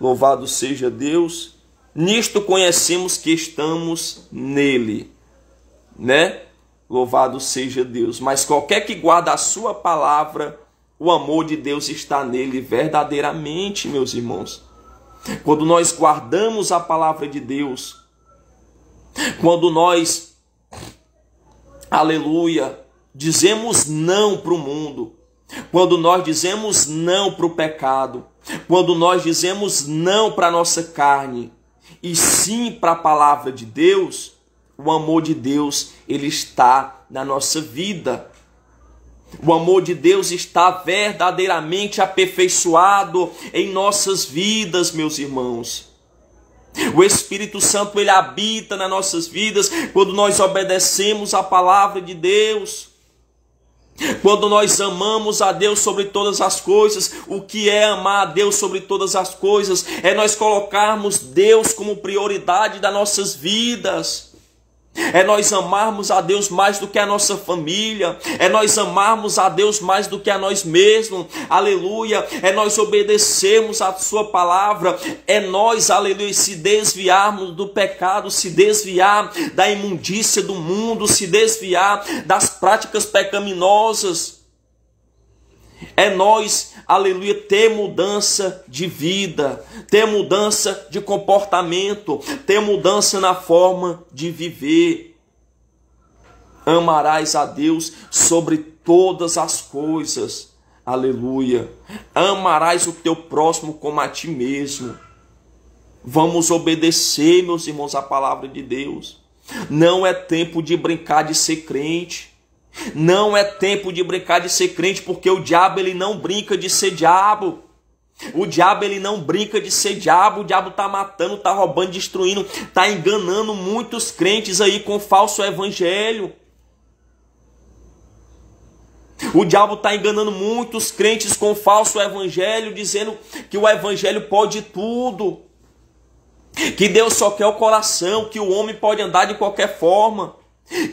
Speaker 1: louvado seja Deus. Nisto conhecemos que estamos nele, né? Louvado seja Deus. Mas qualquer que guarda a sua palavra, o amor de Deus está nele verdadeiramente, meus irmãos. Quando nós guardamos a palavra de Deus, quando nós, aleluia, dizemos não para o mundo, quando nós dizemos não para o pecado, quando nós dizemos não para a nossa carne, e sim para a palavra de Deus, o amor de Deus, ele está na nossa vida. O amor de Deus está verdadeiramente aperfeiçoado em nossas vidas, meus irmãos. O Espírito Santo, ele habita nas nossas vidas quando nós obedecemos a palavra de Deus. Quando nós amamos a Deus sobre todas as coisas. O que é amar a Deus sobre todas as coisas? É nós colocarmos Deus como prioridade das nossas vidas. É nós amarmos a Deus mais do que a nossa família. É nós amarmos a Deus mais do que a nós mesmos. Aleluia. É nós obedecermos a sua palavra. É nós, aleluia, se desviarmos do pecado, se desviar da imundícia do mundo, se desviar das práticas pecaminosas. É nós, aleluia, ter mudança de vida, ter mudança de comportamento, ter mudança na forma de viver. Amarás a Deus sobre todas as coisas, aleluia. Amarás o teu próximo como a ti mesmo. Vamos obedecer, meus irmãos, a palavra de Deus. Não é tempo de brincar de ser crente. Não é tempo de brincar de ser crente, porque o diabo, ele não brinca de ser diabo. O diabo, ele não brinca de ser diabo. O diabo está matando, está roubando, destruindo, está enganando muitos crentes aí com falso evangelho. O diabo está enganando muitos crentes com falso evangelho, dizendo que o evangelho pode tudo, que Deus só quer o coração, que o homem pode andar de qualquer forma,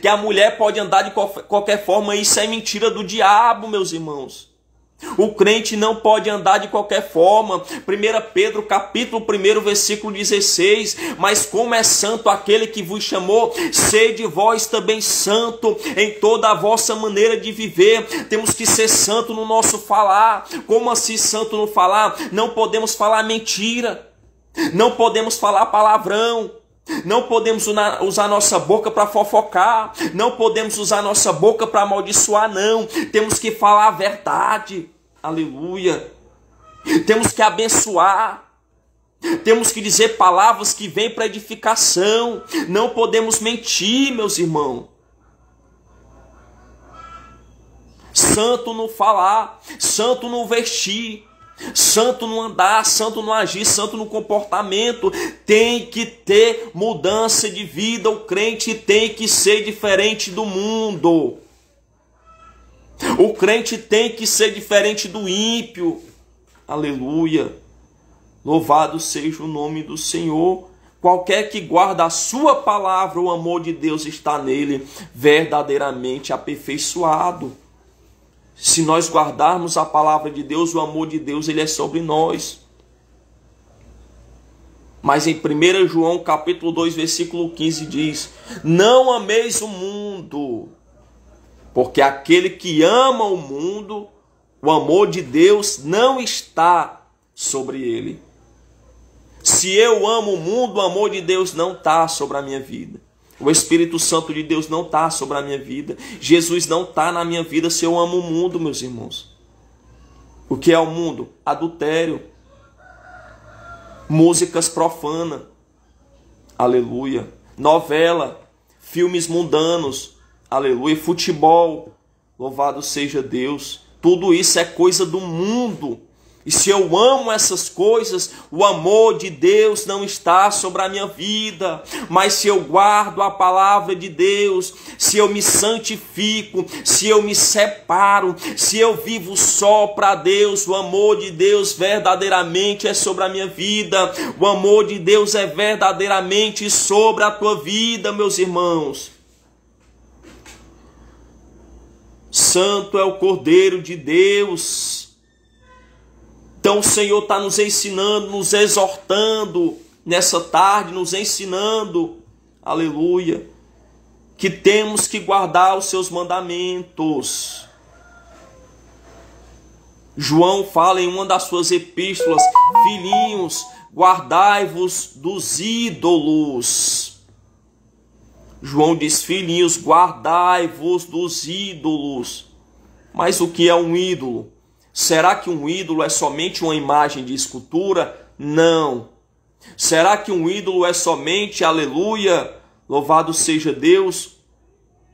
Speaker 1: que a mulher pode andar de qualquer forma. Isso é mentira do diabo, meus irmãos. O crente não pode andar de qualquer forma. 1 Pedro capítulo 1, versículo 16. Mas como é santo aquele que vos chamou, sede vós também santo em toda a vossa maneira de viver. Temos que ser santo no nosso falar. Como assim santo no falar? Não podemos falar mentira. Não podemos falar palavrão. Não podemos usar nossa boca para fofocar. Não podemos usar nossa boca para amaldiçoar, não. Temos que falar a verdade. Aleluia. Temos que abençoar. Temos que dizer palavras que vêm para edificação. Não podemos mentir, meus irmãos. Santo no falar, santo no vestir, santo no andar, santo no agir, santo no comportamento. Tem que ter mudança de vida. O crente tem que ser diferente do mundo. O crente tem que ser diferente do ímpio. Aleluia. Louvado seja o nome do Senhor. Qualquer que guarda a sua palavra, o amor de Deus está nele, verdadeiramente aperfeiçoado. Se nós guardarmos a palavra de Deus, o amor de Deus, ele é sobre nós. Mas em 1 João capítulo 2, versículo 15 diz: não ameis o mundo, porque aquele que ama o mundo, o amor de Deus não está sobre ele. Se eu amo o mundo, o amor de Deus não está sobre a minha vida. O Espírito Santo de Deus não está sobre a minha vida. Jesus não está na minha vida se eu amo o mundo, meus irmãos. O que é o mundo? Adultério. Músicas profanas. Aleluia. Novela. Filmes mundanos. Aleluia. Futebol. Louvado seja Deus. Tudo isso é coisa do mundo. E se eu amo essas coisas, o amor de Deus não está sobre a minha vida. Mas se eu guardo a palavra de Deus, se eu me santifico, se eu me separo, se eu vivo só para Deus, o amor de Deus verdadeiramente é sobre a minha vida. O amor de Deus é verdadeiramente sobre a tua vida, meus irmãos. Santo é o Cordeiro de Deus. Então o Senhor está nos ensinando, nos exortando nessa tarde, nos ensinando, aleluia, que temos que guardar os seus mandamentos. João fala em uma das suas epístolas: filhinhos, guardai-vos dos ídolos. João diz: filhinhos, guardai-vos dos ídolos. Mas o que é um ídolo? Será que um ídolo é somente uma imagem de escultura? Não. Será que um ídolo é somente, aleluia, louvado seja Deus?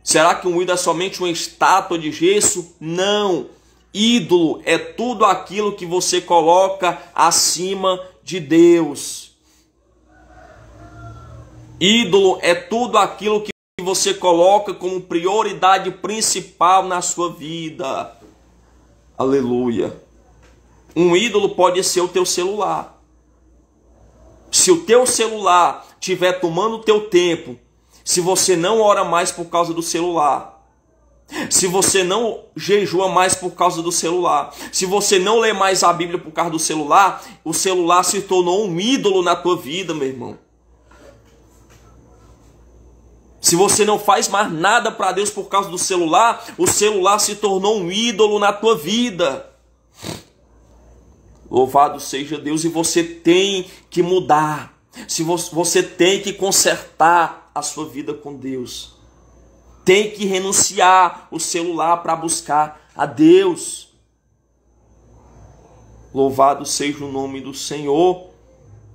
Speaker 1: Será que um ídolo é somente uma estátua de gesso? Não. Ídolo é tudo aquilo que você coloca acima de Deus. Ídolo é tudo aquilo que você coloca como prioridade principal na sua vida. Aleluia. Um ídolo pode ser o teu celular. Se o teu celular estiver tomando o teu tempo, se você não ora mais por causa do celular, se você não jejua mais por causa do celular, se você não lê mais a Bíblia por causa do celular, o celular se tornou um ídolo na tua vida, meu irmão. Se você não faz mais nada para Deus por causa do celular, o celular se tornou um ídolo na tua vida. Louvado seja Deus, e você tem que mudar. Se você tem que consertar a sua vida com Deus. Tem que renunciar o celular para buscar a Deus. Louvado seja o nome do Senhor.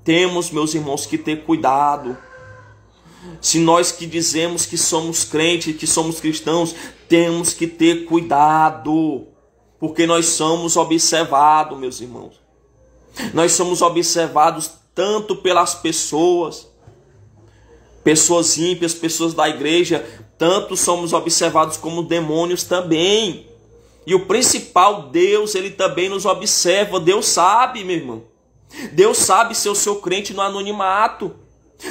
Speaker 1: Temos, meus irmãos, que ter cuidado. Se nós que dizemos que somos crentes, que somos cristãos, temos que ter cuidado, porque nós somos observados, meus irmãos. Nós somos observados tanto pelas pessoas ímpias, pessoas da igreja, tanto somos observados como demônios também. E o principal, Deus, ele também nos observa. Deus sabe, meu irmão. Deus sabe se eu sou crente no anonimato.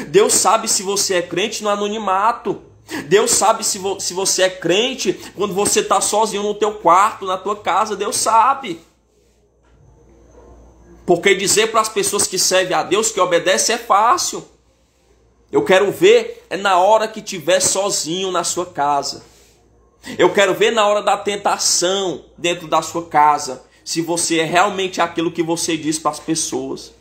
Speaker 1: Deus sabe se você é crente no anonimato. Deus sabe se você é crente quando você está sozinho no teu quarto, na tua casa. Deus sabe. Porque dizer para as pessoas que servem a Deus, que obedecem, é fácil. Eu quero ver é na hora que estiver sozinho na sua casa. Eu quero ver na hora da tentação dentro da sua casa, se você é realmente aquilo que você diz para as pessoas.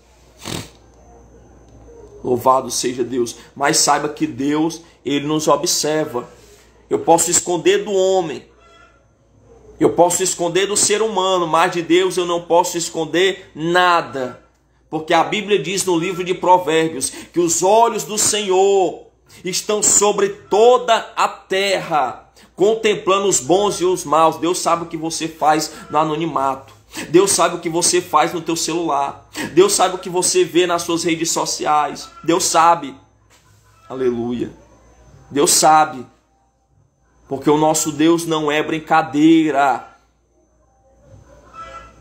Speaker 1: Louvado seja Deus. Mas saiba que Deus, ele nos observa. Eu posso esconder do homem. Eu posso esconder do ser humano. Mas de Deus eu não posso esconder nada. Porque a Bíblia diz no livro de Provérbios que os olhos do Senhor estão sobre toda a terra, contemplando os bons e os maus. Deus sabe o que você faz no anonimato. Deus sabe o que você faz no teu celular. Deus sabe o que você vê nas suas redes sociais. Deus sabe. Aleluia. Deus sabe. Porque o nosso Deus não é brincadeira.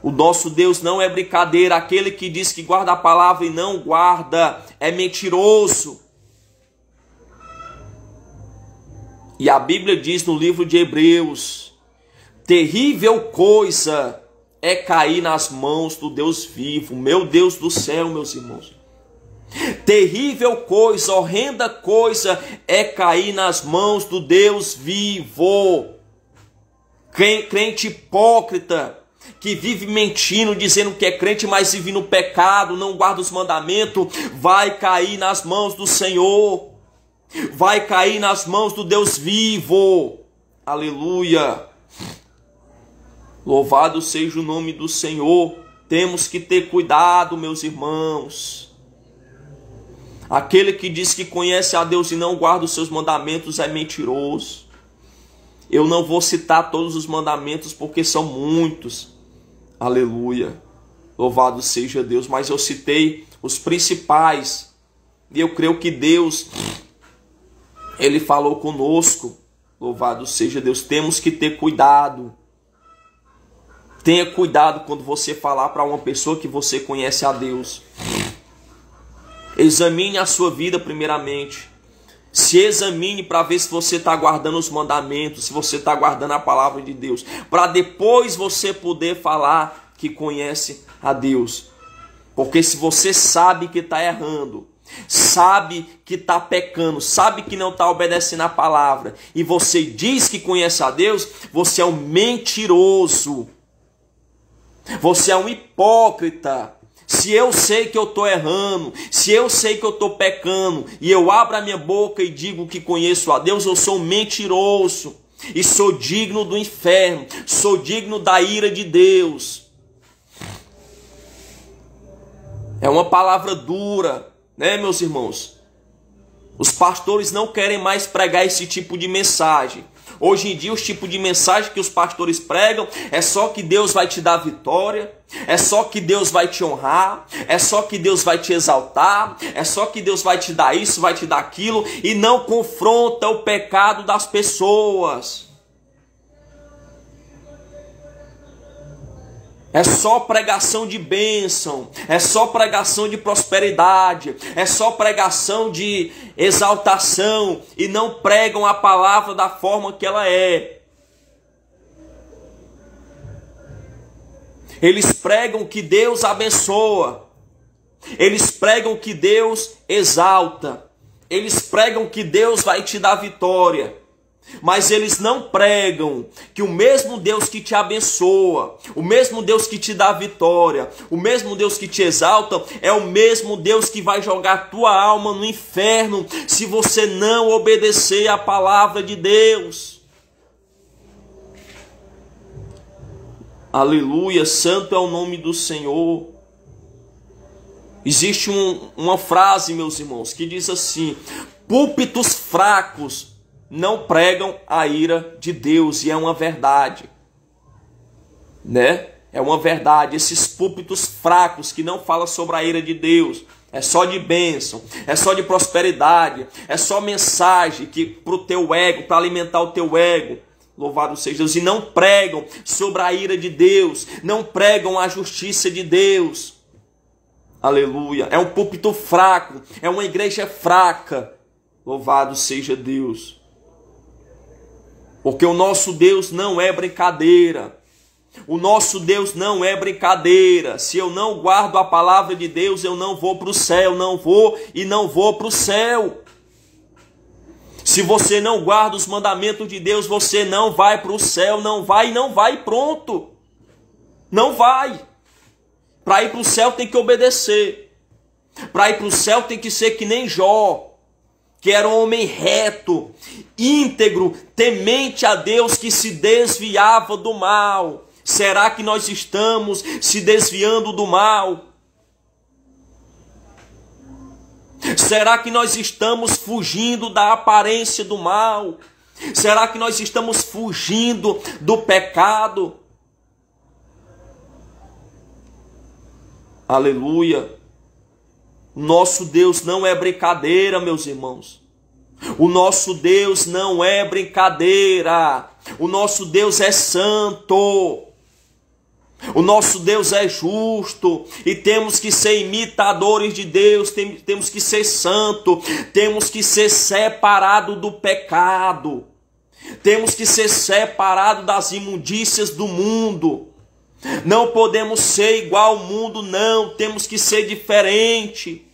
Speaker 1: O nosso Deus não é brincadeira. Aquele que diz que guarda a palavra e não guarda é mentiroso. E a Bíblia diz no livro de Hebreus: terrível coisa é cair nas mãos do Deus vivo. Meu Deus do céu, meus irmãos. Terrível coisa, horrenda coisa é cair nas mãos do Deus vivo. Crente hipócrita, que vive mentindo, dizendo que é crente, mas vive no pecado, não guarda os mandamentos, vai cair nas mãos do Senhor. Vai cair nas mãos do Deus vivo. Aleluia. Louvado seja o nome do Senhor. Temos que ter cuidado, meus irmãos. Aquele que diz que conhece a Deus e não guarda os seus mandamentos é mentiroso. Eu não vou citar todos os mandamentos porque são muitos. Aleluia. Louvado seja Deus. Mas eu citei os principais. E eu creio que Deus, Ele falou conosco. Louvado seja Deus. Temos que ter cuidado. Tenha cuidado quando você falar para uma pessoa que você conhece a Deus. Examine a sua vida primeiramente. Se examine para ver se você está guardando os mandamentos, se você está guardando a palavra de Deus, para depois você poder falar que conhece a Deus. Porque se você sabe que está errando, sabe que está pecando, sabe que não está obedecendo a palavra, e você diz que conhece a Deus, você é um mentiroso. Você é um hipócrita. Se eu sei que eu estou errando, se eu sei que eu estou pecando, e eu abro a minha boca e digo que conheço a Deus, eu sou um mentiroso. E sou digno do inferno, sou digno da ira de Deus. É uma palavra dura, né, meus irmãos? Os pastores não querem mais pregar esse tipo de mensagem. Hoje em dia, os tipos de mensagem que os pastores pregam é só que Deus vai te dar vitória, é só que Deus vai te honrar, é só que Deus vai te exaltar, é só que Deus vai te dar isso, vai te dar aquilo, e não confronta o pecado das pessoas. É só pregação de bênção, é só pregação de prosperidade, é só pregação de exaltação, e não pregam a palavra da forma que ela é. Eles pregam que Deus abençoa, eles pregam que Deus exalta, eles pregam que Deus vai te dar vitória. Mas eles não pregam que o mesmo Deus que te abençoa, o mesmo Deus que te dá vitória, o mesmo Deus que te exalta, é o mesmo Deus que vai jogar tua alma no inferno se você não obedecer à palavra de Deus. Aleluia, santo é o nome do Senhor. Existe uma frase, meus irmãos, que diz assim: púlpitos fracos não pregam a ira de Deus. E é uma verdade, né? É uma verdade. Esses púlpitos fracos que não falam sobre a ira de Deus, é só de bênção, é só de prosperidade, é só mensagem para o teu ego, para alimentar o teu ego. Louvado seja Deus. E não pregam sobre a ira de Deus, não pregam a justiça de Deus. Aleluia. É um púlpito fraco, é uma igreja fraca. Louvado seja Deus. Porque o nosso Deus não é brincadeira. O nosso Deus não é brincadeira. Se eu não guardo a palavra de Deus, eu não vou para o céu. Não vou para o céu. Se você não guarda os mandamentos de Deus, você não vai para o céu. Não vai, pronto. Não vai. Para ir para o céu tem que obedecer. Para ir para o céu tem que ser que nem Jó, que era um homem reto, íntegro, temente a Deus, que se desviava do mal. Será que nós estamos se desviando do mal? Será que nós estamos fugindo da aparência do mal? Será que nós estamos fugindo do pecado? Aleluia. Nosso Deus não é brincadeira, meus irmãos. O nosso Deus não é brincadeira. O nosso Deus é santo. O nosso Deus é justo. E temos que ser imitadores de Deus. Temos que ser santo. Temos que ser separados do pecado. Temos que ser separados das imundícias do mundo. Não podemos ser igual ao mundo, não. Temos que ser diferente.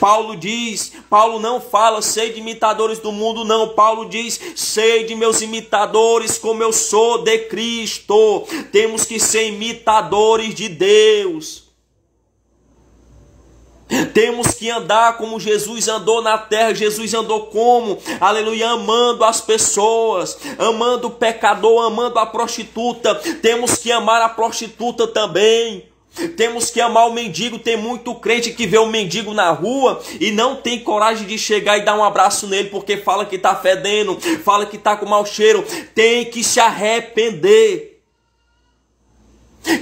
Speaker 1: Paulo não fala sede imitadores do mundo, não. Paulo diz, sede meus imitadores como eu sou de Cristo. Temos que ser imitadores de Deus. Temos que andar como Jesus andou na terra. Jesus andou como? Aleluia, amando as pessoas, amando o pecador, amando a prostituta. Temos que amar a prostituta também. Temos que amar o mendigo. Tem muito crente que vê o mendigo na rua e não tem coragem de chegar e dar um abraço nele, porque fala que está fedendo, fala que está com mau cheiro. Tem que se arrepender.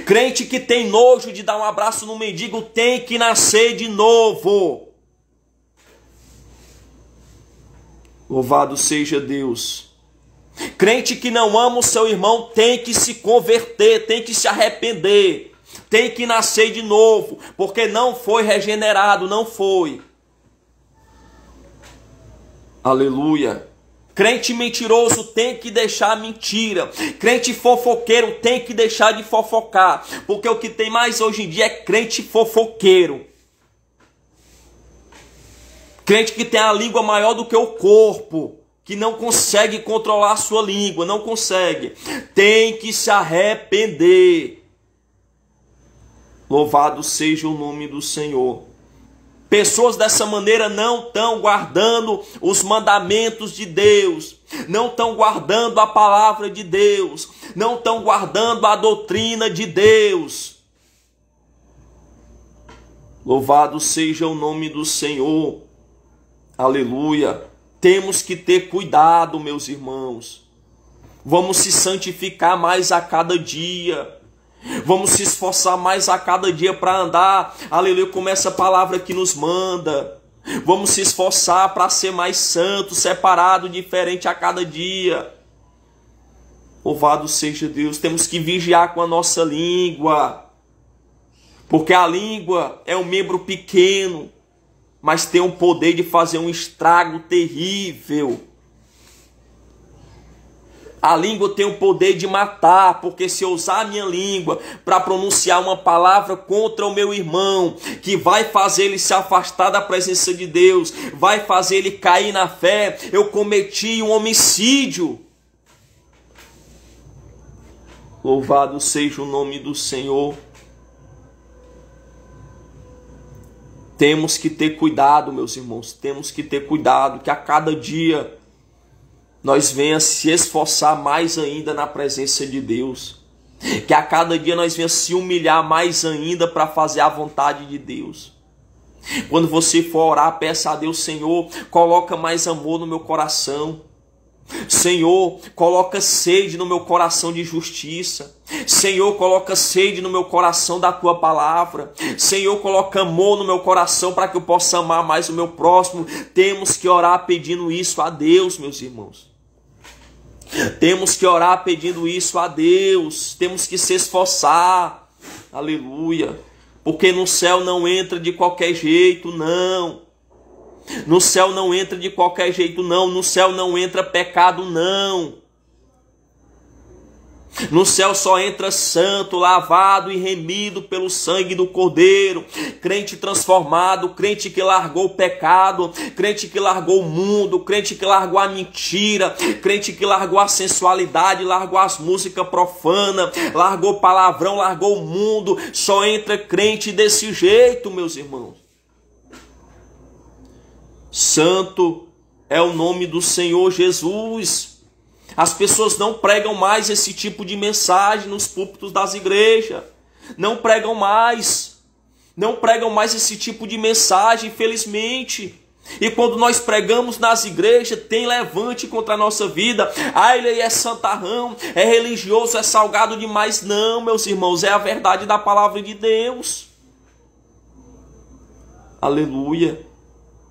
Speaker 1: Crente que tem nojo de dar um abraço no mendigo tem que nascer de novo. Louvado seja Deus. Crente que não ama o seu irmão tem que se converter, tem que se arrepender, tem que nascer de novo, porque não foi regenerado, não foi. Aleluia. Crente mentiroso tem que deixar a mentira. Crente fofoqueiro tem que deixar de fofocar. Porque o que tem mais hoje em dia é crente fofoqueiro. Crente que tem a língua maior do que o corpo. Que não consegue controlar a sua língua. Não consegue. Tem que se arrepender. Louvado seja o nome do Senhor. Pessoas dessa maneira não estão guardando os mandamentos de Deus, não estão guardando a palavra de Deus, não estão guardando a doutrina de Deus. Louvado seja o nome do Senhor. Aleluia. Temos que ter cuidado, meus irmãos. Vamos se santificar mais a cada dia. Vamos se esforçar mais a cada dia para andar, aleluia, como essa palavra que nos manda. Vamos se esforçar para ser mais santo, separado, diferente a cada dia. Louvado seja Deus. Temos que vigiar com a nossa língua, porque a língua é um membro pequeno, mas tem o poder de fazer um estrago terrível. A língua tem o poder de matar, porque se eu usar a minha língua para pronunciar uma palavra contra o meu irmão, que vai fazer ele se afastar da presença de Deus, vai fazer ele cair na fé, eu cometi um homicídio. Louvado seja o nome do Senhor. Temos que ter cuidado, meus irmãos, temos que ter cuidado, que a cada dia nós venhamos se esforçar mais ainda na presença de Deus. Que a cada dia nós venhamos se humilhar mais ainda para fazer a vontade de Deus. Quando você for orar, peça a Deus, Senhor, coloca mais amor no meu coração. Senhor, coloca sede no meu coração de justiça. Senhor, coloca sede no meu coração da Tua palavra. Senhor, coloca amor no meu coração para que eu possa amar mais o meu próximo. Temos que orar pedindo isso a Deus, meus irmãos. Temos que orar pedindo isso a Deus. Temos que se esforçar. Aleluia. Porque no céu não entra de qualquer jeito, não. No céu não entra de qualquer jeito, não. No céu não entra pecado, não. No céu só entra santo, lavado e remido pelo sangue do Cordeiro. Crente transformado, crente que largou o pecado, crente que largou o mundo, crente que largou a mentira, crente que largou a sensualidade, largou as músicas profanas, largou palavrão, largou o mundo. Só entra crente desse jeito, meus irmãos. Santo é o nome do Senhor Jesus. As pessoas não pregam mais esse tipo de mensagem nos púlpitos das igrejas. Não pregam mais. Não pregam mais esse tipo de mensagem, infelizmente. E quando nós pregamos nas igrejas, tem levante contra a nossa vida. Ah, ele é santarrão, é religioso, é salgado demais. Não, meus irmãos, é a verdade da palavra de Deus. Aleluia.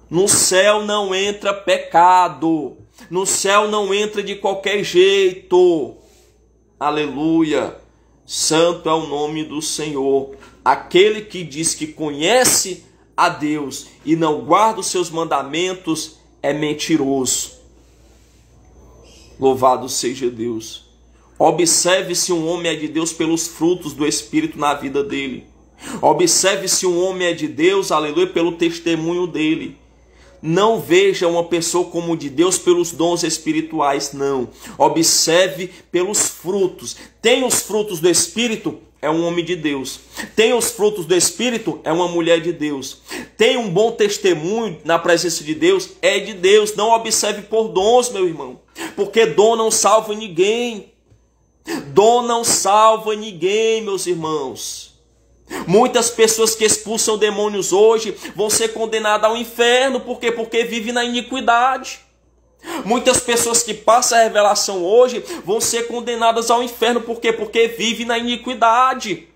Speaker 1: No céu não entra pecado. No céu não entra de qualquer jeito. Aleluia. Santo é o nome do Senhor. Aquele que diz que conhece a Deus e não guarda os seus mandamentos é mentiroso. Louvado seja Deus. Observe se um homem é de Deus pelos frutos do Espírito na vida dele. Observe se um homem é de Deus, aleluia, pelo testemunho dele. Não veja uma pessoa como de Deus pelos dons espirituais, não. Observe pelos frutos. Tem os frutos do Espírito? É um homem de Deus. Tem os frutos do Espírito? É uma mulher de Deus. Tem um bom testemunho na presença de Deus? É de Deus. Não observe por dons, meu irmão. Porque dom não salva ninguém. Dom não salva ninguém, meus irmãos. Muitas pessoas que expulsam demônios hoje vão ser condenadas ao inferno. Por quê? Porque vivem na iniquidade. Muitas pessoas que passam a revelação hoje vão ser condenadas ao inferno. Por quê? Porque vivem na iniquidade.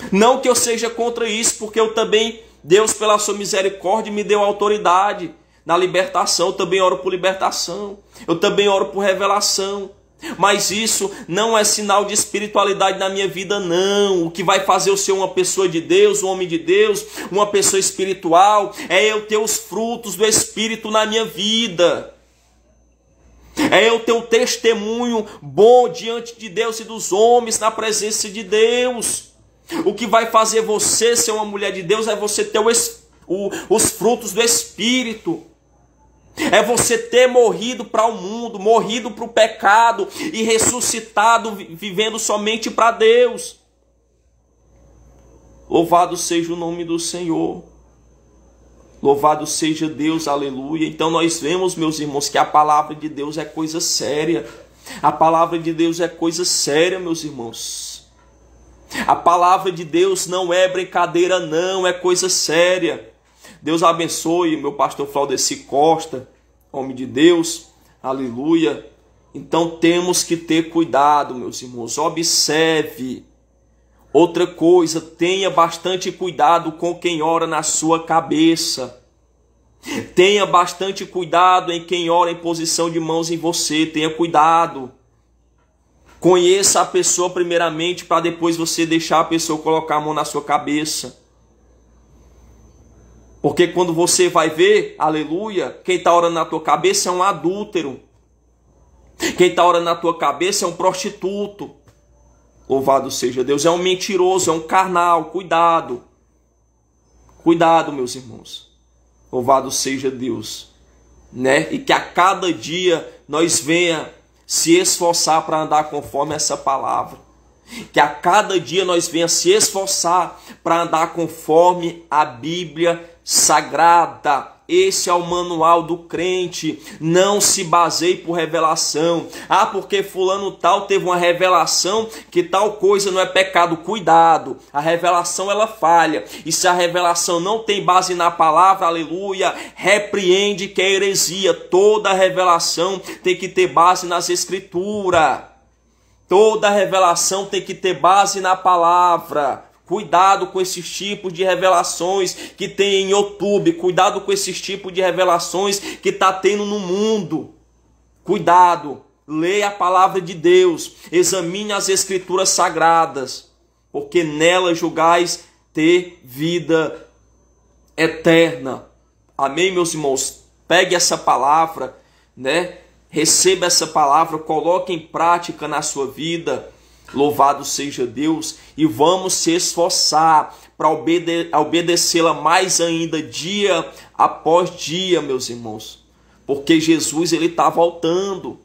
Speaker 1: Não que eu seja contra isso, porque eu também, Deus pela sua misericórdia me deu autoridade na libertação. Eu também oro por libertação. Eu também oro por revelação. Mas isso não é sinal de espiritualidade na minha vida, não. O que vai fazer eu ser uma pessoa de Deus, um homem de Deus, uma pessoa espiritual, é eu ter os frutos do Espírito na minha vida. É eu ter um testemunho bom diante de Deus e dos homens, na presença de Deus. O que vai fazer você ser uma mulher de Deus é você ter os frutos do Espírito. É você ter morrido para o mundo, morrido para o pecado e ressuscitado, vivendo somente para Deus. Louvado seja o nome do Senhor. Louvado seja Deus, aleluia. Então nós vemos, meus irmãos, que a palavra de Deus é coisa séria. A palavra de Deus é coisa séria, meus irmãos. A palavra de Deus não é brincadeira, não, é coisa séria. Deus abençoe meu pastor Claudeci Costa, homem de Deus, aleluia. Então temos que ter cuidado, meus irmãos, observe. Outra coisa, tenha bastante cuidado com quem ora na sua cabeça. Tenha bastante cuidado em quem ora em posição de mãos em você, tenha cuidado. Conheça a pessoa primeiramente para depois você deixar a pessoa colocar a mão na sua cabeça. Porque quando você vai ver, aleluia, quem está orando na tua cabeça é um adúltero. Quem está orando na tua cabeça é um prostituto. Louvado seja Deus, é um mentiroso, é um carnal. Cuidado. Cuidado, meus irmãos. Louvado seja Deus. Né? E que a cada dia nós venha se esforçar para andar conforme essa palavra. Que a cada dia nós venha se esforçar para andar conforme a Bíblia Sagrada. Esse é o manual do crente. Não se baseie por revelação. Ah, porque fulano tal teve uma revelação que tal coisa não é pecado. Cuidado, a revelação ela falha. E se a revelação não tem base na palavra, aleluia, repreende que é heresia. Toda revelação tem que ter base nas escrituras. Toda revelação tem que ter base na palavra. Cuidado com esses tipos de revelações que tem em YouTube. Cuidado com esses tipos de revelações que está tendo no mundo. Cuidado. Leia a palavra de Deus. Examine as escrituras sagradas. Porque nelas julgais ter vida eterna. Amém, meus irmãos? Pegue essa palavra, né? Receba essa palavra, coloque em prática na sua vida. Louvado seja Deus. E vamos se esforçar para obedecê-la mais ainda dia após dia, meus irmãos. Porque Jesus ele está voltando.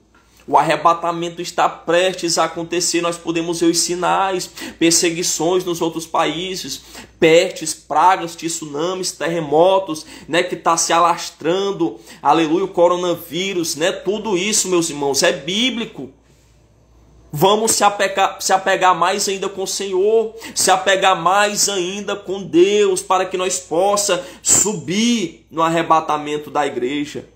Speaker 1: O arrebatamento está prestes a acontecer. Nós podemos ver os sinais, perseguições nos outros países, pestes, pragas, tsunamis, terremotos, né, que está se alastrando. Aleluia, o coronavírus, né? Tudo isso, meus irmãos, é bíblico. Vamos se apegar mais ainda com o Senhor, se apegar mais ainda com Deus, para que nós possamos subir no arrebatamento da igreja,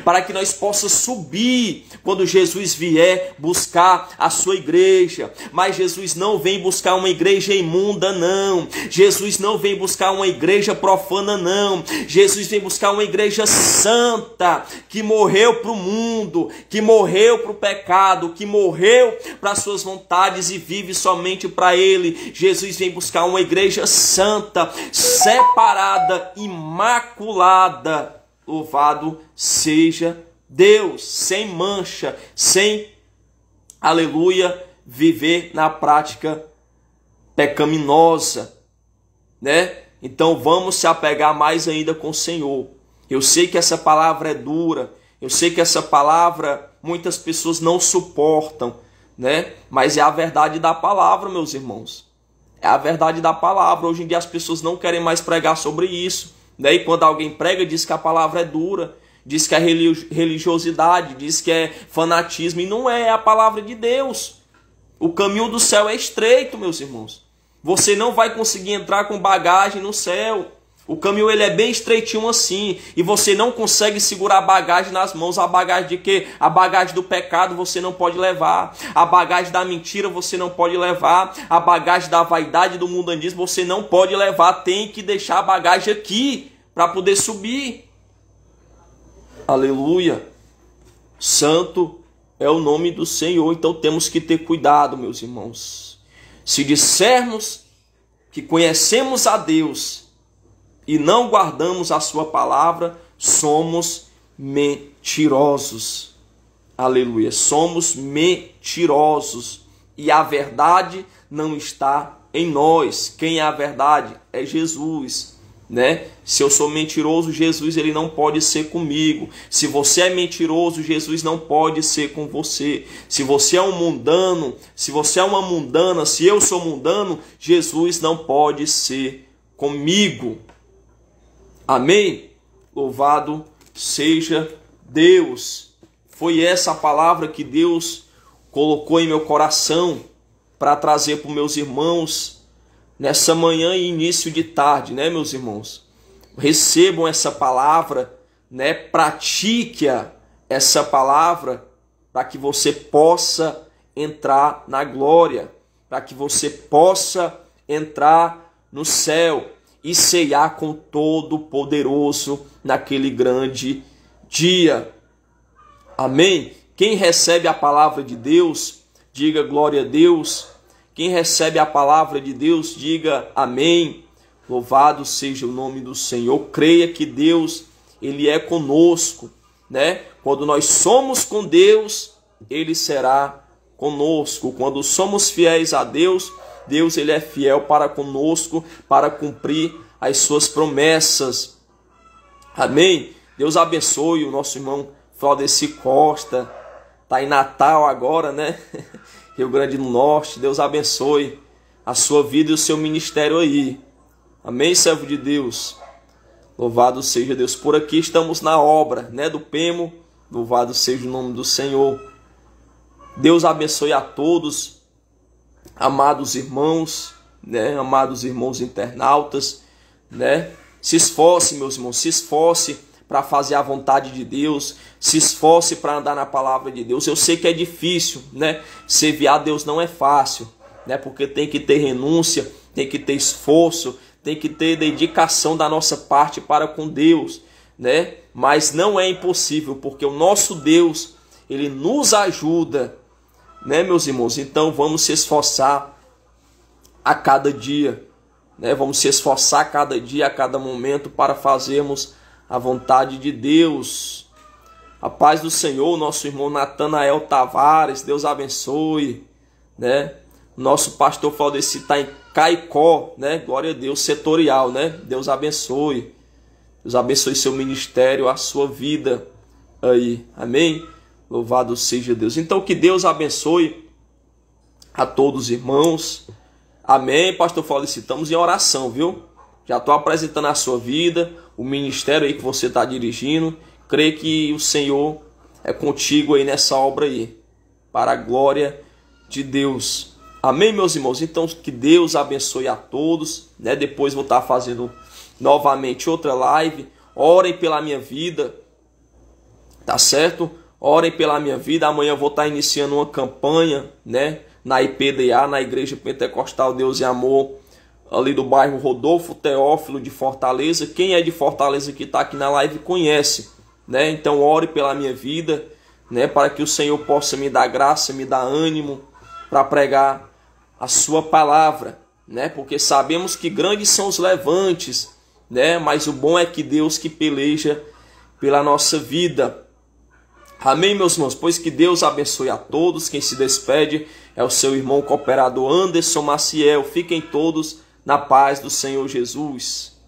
Speaker 1: para que nós possamos subir quando Jesus vier buscar a sua igreja. Mas Jesus não vem buscar uma igreja imunda, não. Jesus não vem buscar uma igreja profana, não. Jesus vem buscar uma igreja santa, que morreu para o mundo, que morreu para o pecado, que morreu para as suas vontades e vive somente para Ele. Jesus vem buscar uma igreja santa, separada, imaculada. Louvado seja Deus, sem mancha, sem, aleluia, viver na prática pecaminosa, né? Então vamos se apegar mais ainda com o Senhor. Eu sei que essa palavra é dura, eu sei que essa palavra muitas pessoas não suportam, né? Mas é a verdade da palavra, meus irmãos. É a verdade da palavra. Hoje em dia as pessoas não querem mais pregar sobre isso. E quando alguém prega, diz que a palavra é dura, diz que é religiosidade, diz que é fanatismo, e não é, é a palavra de Deus. O caminho do céu é estreito, meus irmãos. Você não vai conseguir entrar com bagagem no céu. O caminho ele é bem estreitinho assim, e você não consegue segurar a bagagem nas mãos. A bagagem de quê? A bagagem do pecado você não pode levar. A bagagem da mentira você não pode levar. A bagagem da vaidade, do mundanismo você não pode levar. Tem que deixar a bagagem aqui para poder subir. Aleluia. Santo é o nome do Senhor. Então temos que ter cuidado, meus irmãos. Se dissermos que conhecemos a Deus e não guardamos a sua palavra, somos mentirosos. Aleluia. Somos mentirosos. E a verdade não está em nós. Quem é a verdade? É Jesus. Né? Se eu sou mentiroso, Jesus ele não pode ser comigo. Se você é mentiroso, Jesus não pode ser com você. Se você é um mundano, se você é uma mundana, se eu sou mundano, Jesus não pode ser comigo. Amém? Louvado seja Deus. Foi essa a palavra que Deus colocou em meu coração para trazer para os meus irmãos nessa manhã e início de tarde, né, meus irmãos? Recebam essa palavra, né? Pratique essa palavra para que você possa entrar na glória, para que você possa entrar no céu e ceiar com Todo-Poderoso naquele grande dia. Amém? Quem recebe a palavra de Deus, diga glória a Deus. Quem recebe a palavra de Deus, diga amém. Louvado seja o nome do Senhor. Creia que Deus, Ele é conosco, né? Quando nós somos com Deus, Ele será conosco. Quando somos fiéis a Deus, Deus Ele é fiel para conosco, para cumprir as suas promessas. Amém? Deus abençoe o nosso irmão Valdeci Costa. Está em Natal agora, né? Rio Grande do Norte. Deus abençoe a sua vida e o seu ministério aí. Amém, servo de Deus? Louvado seja Deus. Por aqui estamos na obra, né, do PEMO. Louvado seja o nome do Senhor. Deus abençoe a todos, amados irmãos, né, amados irmãos internautas, né? Se esforce, meus irmãos, se esforce para fazer a vontade de Deus, se esforce para andar na palavra de Deus. Eu sei que é difícil, né? Servir a Deus não é fácil, né? Porque tem que ter renúncia, tem que ter esforço, tem que ter dedicação da nossa parte para com Deus, né? Mas não é impossível, porque o nosso Deus, Ele nos ajuda, né, meus irmãos? Então vamos se esforçar a cada dia, né? Vamos se esforçar a cada dia, a cada momento para fazermos a vontade de Deus. A paz do Senhor, nosso irmão Natanael Tavares, Deus abençoe, né? Nosso pastor Valdeci está em Caicó, né? Glória a Deus, setorial, né? Deus abençoe. Deus abençoe seu ministério, a sua vida aí. Amém? Louvado seja Deus. Então que Deus abençoe a todos os irmãos. Amém, pastor Valdeci. Estamos em oração, viu? Já estou apresentando a sua vida, o ministério aí que você está dirigindo. Creio que o Senhor é contigo aí nessa obra aí, para a glória de Deus. Amém, meus irmãos? Então, que Deus abençoe a todos, né? Depois vou estar fazendo novamente outra live. Orem pela minha vida, tá certo? Orem pela minha vida. Amanhã eu vou estar iniciando uma campanha, né? Na IPDA, na Igreja Pentecostal Deus e Amor, ali do bairro Rodolfo Teófilo de Fortaleza. Quem é de Fortaleza que está aqui na live conhece, né? Então ore pela minha vida, né? Para que o Senhor possa me dar graça, me dar ânimo para pregar a sua palavra, né? Porque sabemos que grandes são os levantes, né? Mas o bom é que Deus que peleja pela nossa vida. Amém, meus irmãos? Pois que Deus abençoe a todos. Quem se despede é o seu irmão cooperador Anderson Maciel. Fiquem todos na paz do Senhor Jesus.